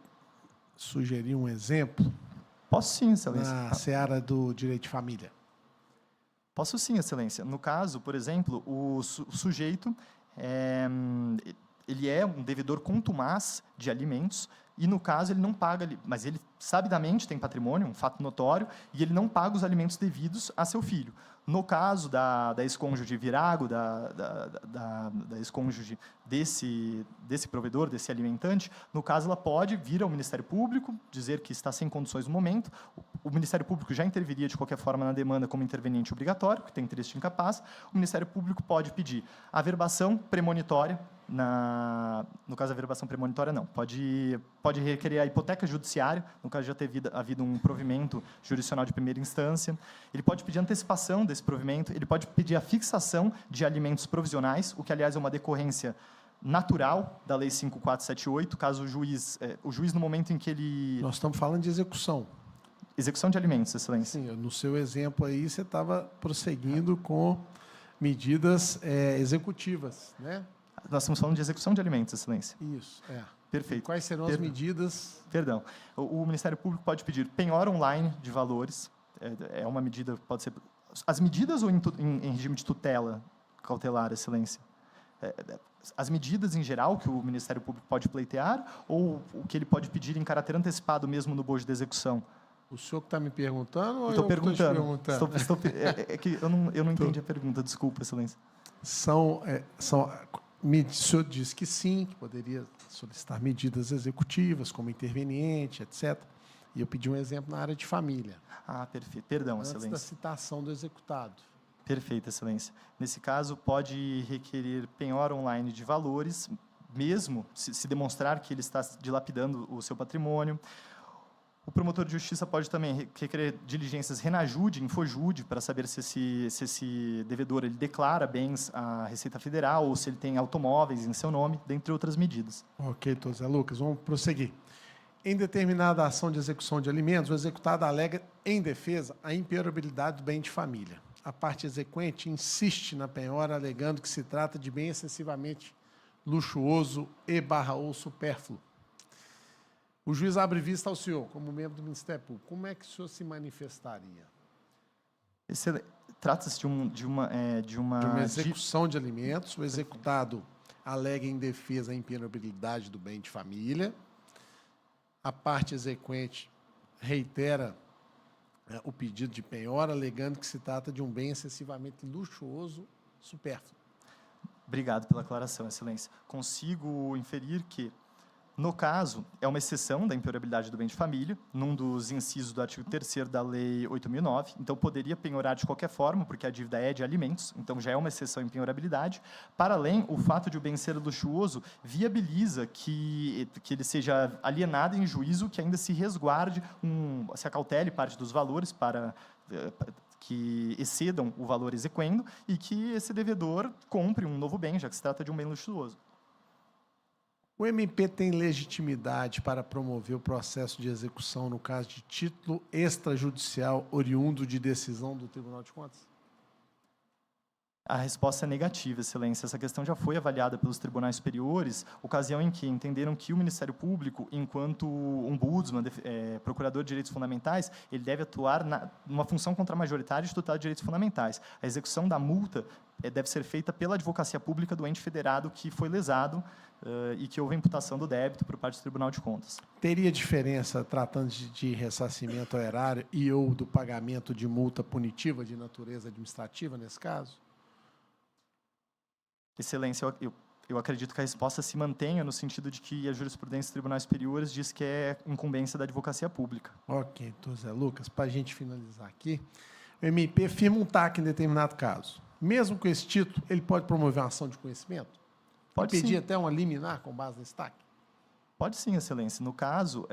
sugerir um exemplo? Posso sim, Excelência. Na seara do direito de família. Posso sim, Excelência. No caso, por exemplo, o sujeito ele é um devedor contumaz de alimentos e, no caso, ele não paga, mas ele sabidamente tem patrimônio, um fato notório, e ele não paga os alimentos devidos a seu filho. No caso da ex-cônjuge virago, da ex-cônjuge desse provedor, desse alimentante, no caso, ela pode vir ao Ministério Público, dizer que está sem condições no momento. O Ministério Público já interviria, de qualquer forma, na demanda como interveniente obrigatório, que tem interesse incapaz. O Ministério Público pode pedir averbação premonitória, no caso, a averbação premonitória não. Pode requerer a hipoteca judiciária, no caso de já ter havido um provimento jurisdicional de primeira instância. Ele pode pedir antecipação desse provimento, ele pode pedir a fixação de alimentos provisionais, o que, aliás, é uma decorrência natural da Lei 5.478, caso o juiz, no momento em que ele... Nós estamos falando de execução. Execução de alimentos, Excelência. Sim, no seu exemplo aí, você estava prosseguindo com medidas executivas, né? Nós estamos falando de execução de alimentos, Excelência. Isso, Perfeito. E quais serão as medidas? Perdão. O Ministério Público pode pedir penhora online de valores. É uma medida, pode ser... As medidas ou em regime de tutela cautelar, Excelência? As medidas em geral que o Ministério Público pode pleitear ou o que ele pode pedir em caráter antecipado mesmo no bojo de execução? O senhor que está me perguntando ou Estou perguntando. perguntando? É que eu não entendi a pergunta, desculpa, Excelência. O senhor disse que sim, que poderia solicitar medidas executivas, como interveniente, etc. E eu pedi um exemplo na área de família. Ah, perfeito. Perdão, antes Excelência. da citação do executado. Perfeito, Excelência. Nesse caso, pode requerer penhora online de valores, mesmo se demonstrar que ele está dilapidando o seu patrimônio. O promotor de justiça pode também requerer diligências Renajude, Infojude, para saber se esse devedor ele declara bens à Receita Federal ou se ele tem automóveis em seu nome, dentre outras medidas. Ok, doutor Zé Lucas, vamos prosseguir. Em determinada ação de execução de alimentos, o executado alega, em defesa, a impenhorabilidade do bem de família. A parte exequente insiste na penhora, alegando que se trata de bem excessivamente luxuoso ou supérfluo. O juiz abre vista ao senhor, como membro do Ministério Público. Como é que o senhor se manifestaria? Trata-se de uma execução de alimentos. O executado alega em defesa a impenhorabilidade do bem de família. A parte exequente reitera o pedido de penhora, alegando que se trata de um bem excessivamente luxuoso, supérfluo. Obrigado pela aclaração, Excelência. Consigo inferir que, no caso, é uma exceção da impenhorabilidade do bem de família, num dos incisos do artigo 3º da Lei 8.009, então poderia penhorar de qualquer forma, porque a dívida é de alimentos, então já é uma exceção à impenhorabilidade. Para além, o fato de o bem ser luxuoso viabiliza que ele seja alienado em juízo, que ainda se resguarde, se acautele parte dos valores para que excedam o valor exequendo e que esse devedor compre um novo bem, já que se trata de um bem luxuoso. O MP tem legitimidade para promover o processo de execução no caso de título extrajudicial oriundo de decisão do Tribunal de Contas? A resposta é negativa, Excelência. Essa questão já foi avaliada pelos tribunais superiores, ocasião em que entenderam que o Ministério Público, enquanto ombudsman, procurador de direitos fundamentais, ele deve atuar numa função contramajoritária de tutela de direitos fundamentais. A execução da multa deve ser feita pela advocacia pública do ente federado que foi lesado e que houve imputação do débito por parte do Tribunal de Contas. Teria diferença tratando de ressarcimento ao erário e ou do pagamento de multa punitiva de natureza administrativa nesse caso? Excelência, eu acredito que a resposta se mantenha no sentido de que a jurisprudência dos tribunais superiores diz que é incumbência da advocacia pública. Ok, doutor Zé Lucas, para a gente finalizar aqui, o MP firma um TAC em determinado caso. Mesmo com esse título, ele pode promover uma ação de conhecimento? Pode pedir sim. até uma liminar com base nesse TAC? Pode sim, Excelência. No caso,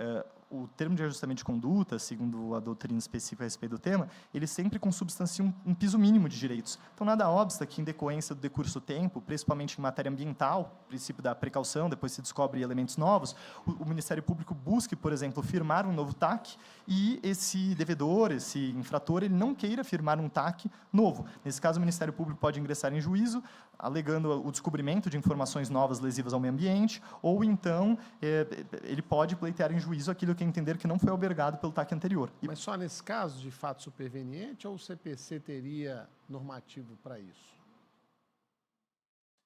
o termo de ajustamento de conduta, segundo a doutrina específica a respeito do tema, ele sempre consubstancia um piso mínimo de direitos. Então, nada obsta que, em decorrência do decurso do tempo, principalmente em matéria ambiental, princípio da precaução, depois se descobre elementos novos, o Ministério Público busque, por exemplo, firmar um novo TAC e esse devedor, esse infrator, ele não queira firmar um TAC novo. Nesse caso, o Ministério Público pode ingressar em juízo, alegando o descobrimento de informações novas lesivas ao meio ambiente, ou então ele pode pleitear em juízo aquilo que entender que não foi albergado pelo TAC anterior. Mas só nesse caso de fato superveniente ou o CPC teria normativo para isso?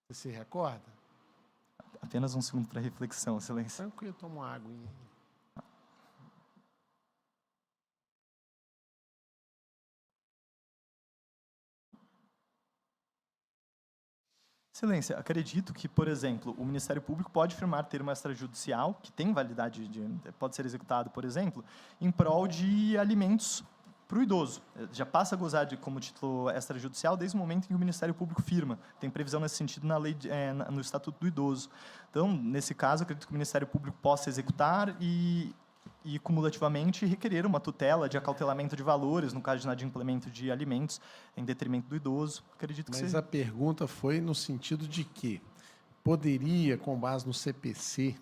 Você se recorda? Apenas um segundo para reflexão, Excelência. Tranquilo, toma uma aguinha. Excelência, acredito que, por exemplo, o Ministério Público pode firmar termo extrajudicial, que tem validade, pode ser executado, por exemplo, em prol de alimentos para o idoso. Já passa a gozar como título extrajudicial desde o momento em que o Ministério Público firma. Tem previsão nesse sentido na lei, no Estatuto do Idoso. Então, nesse caso, acredito que o Ministério Público possa executar e cumulativamente, requerer uma tutela de acautelamento de valores, no caso de inadimplemento de alimentos, em detrimento do idoso. Acredito que Mas a pergunta foi no sentido de que poderia, com base no CPC,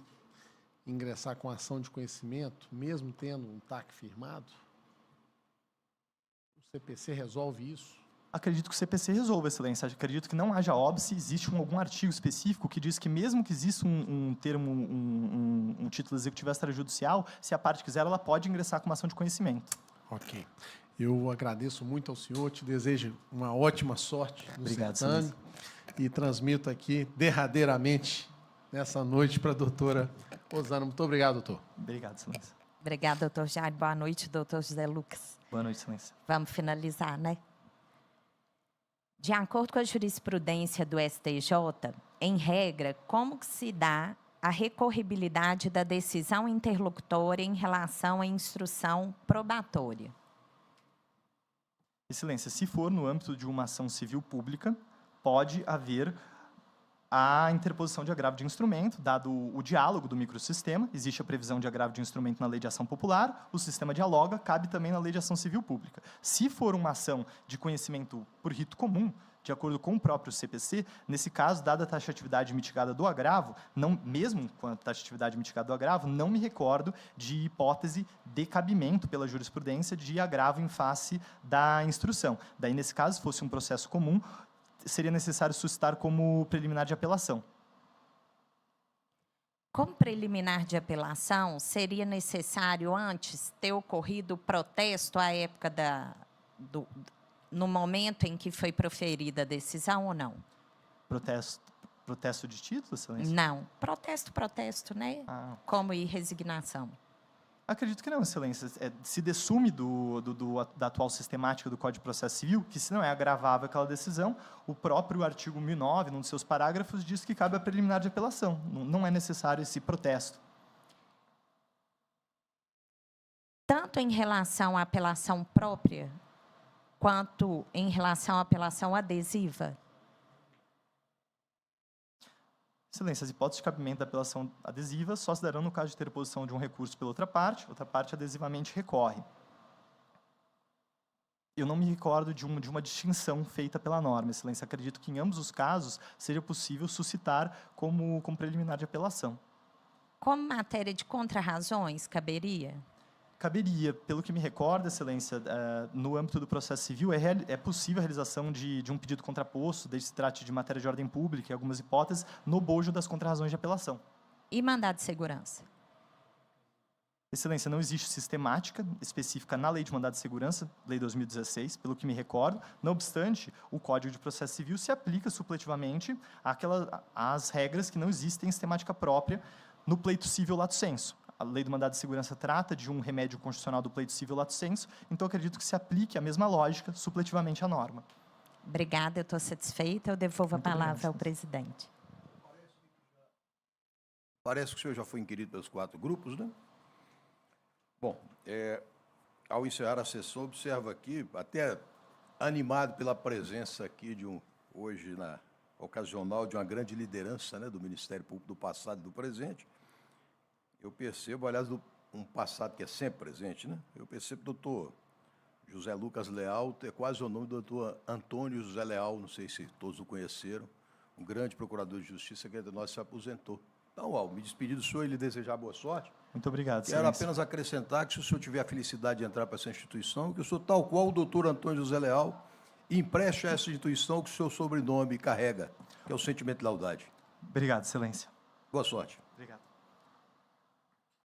ingressar com ação de conhecimento, mesmo tendo um TAC firmado? O CPC resolve isso? Acredito que o CPC resolve, Excelência. Acredito que não haja óbice, existe algum artigo específico que diz que mesmo que exista um termo, um título executivo extrajudicial, se a parte quiser, ela pode ingressar com uma ação de conhecimento. Ok. Eu agradeço muito ao senhor, te desejo uma ótima sorte no Obrigado, certame e transmito aqui derradeiramente nessa noite para a doutora Rosana. Muito obrigado, doutor. Obrigado, Excelência. Obrigada, doutor Jair. Boa noite, doutor José Lucas. Boa noite, Excelência. Vamos finalizar, né? De acordo com a jurisprudência do STJ, em regra, como que se dá a recorribilidade da decisão interlocutória em relação à instrução probatória? Excelência, se for no âmbito de uma ação civil pública, pode haver a interposição de agravo de instrumento, dado o diálogo do microsistema, existe a previsão de agravo de instrumento na Lei de Ação Popular, o sistema dialoga, cabe também na Lei de Ação Civil Pública. Se for uma ação de conhecimento por rito comum, de acordo com o próprio CPC, nesse caso, dada a taxatividade mitigada do agravo, mesmo com a taxatividade mitigada do agravo, não me recordo de hipótese de cabimento pela jurisprudência de agravo em face da instrução. Daí, nesse caso, se fosse um processo comum, seria necessário suscitar como preliminar de apelação. Como preliminar de apelação, seria necessário antes ter ocorrido o protesto à época no momento em que foi proferida a decisão ou não? Protesto de título, Excelência? Não. Protesto, né? Como ir resignação. Acredito que não, Excelência. Se dessume da atual sistemática do Código de Processo Civil, que se não é agravável aquela decisão, o próprio artigo 1009, num de seus parágrafos, diz que cabe a preliminar de apelação. Não é necessário esse protesto. Tanto em relação à apelação própria, quanto em relação à apelação adesiva? Excelência, as hipóteses de cabimento da apelação adesiva só se darão no caso de interposição de um recurso pela outra parte adesivamente recorre. Eu não me recordo de uma distinção feita pela norma, Excelência. Acredito que em ambos os casos seja possível suscitar como preliminar de apelação. Como matéria de contrarrazões, caberia? Caberia, pelo que me recorda, Excelência, no âmbito do processo civil, é possível a realização de um pedido contraposto, desde que se trate de matéria de ordem pública e algumas hipóteses, no bojo das contrarrazões de apelação. E mandado de segurança? Excelência, não existe sistemática específica na Lei de Mandado de Segurança, Lei 2016, pelo que me recordo. Não obstante, o Código de Processo Civil se aplica supletivamente às regras que não existem sistemática própria no pleito civil lato sensu. A Lei do Mandado de Segurança trata de um remédio constitucional do pleito civil lato sensu, então acredito que se aplique a mesma lógica supletivamente à norma. Obrigada, eu estou satisfeita. Eu devolvo a palavra ao presidente. Parece que o senhor já foi inquirido pelos 4 grupos, né? Bom, ao encerrar a sessão, observo aqui, até animado pela presença aqui hoje, na ocasional, de uma grande liderança, né, do Ministério Público do passado e do presente. Eu percebo, aliás, um passado que é sempre presente, né? Eu percebo que o doutor José Lucas Leal é quase o nome do doutor Antônio José Leal, não sei se todos o conheceram, um grande procurador de justiça que entre nós se aposentou. Então, ao me despedir do senhor e lhe desejar boa sorte. Muito obrigado, Quero Excelência. apenas acrescentar que, se o senhor tiver a felicidade de entrar para essa instituição, que o senhor, tal qual o doutor Antônio José Leal, empreste a essa instituição que o seu sobrenome carrega, que é o sentimento de lealdade. Obrigado, Excelência. Boa sorte.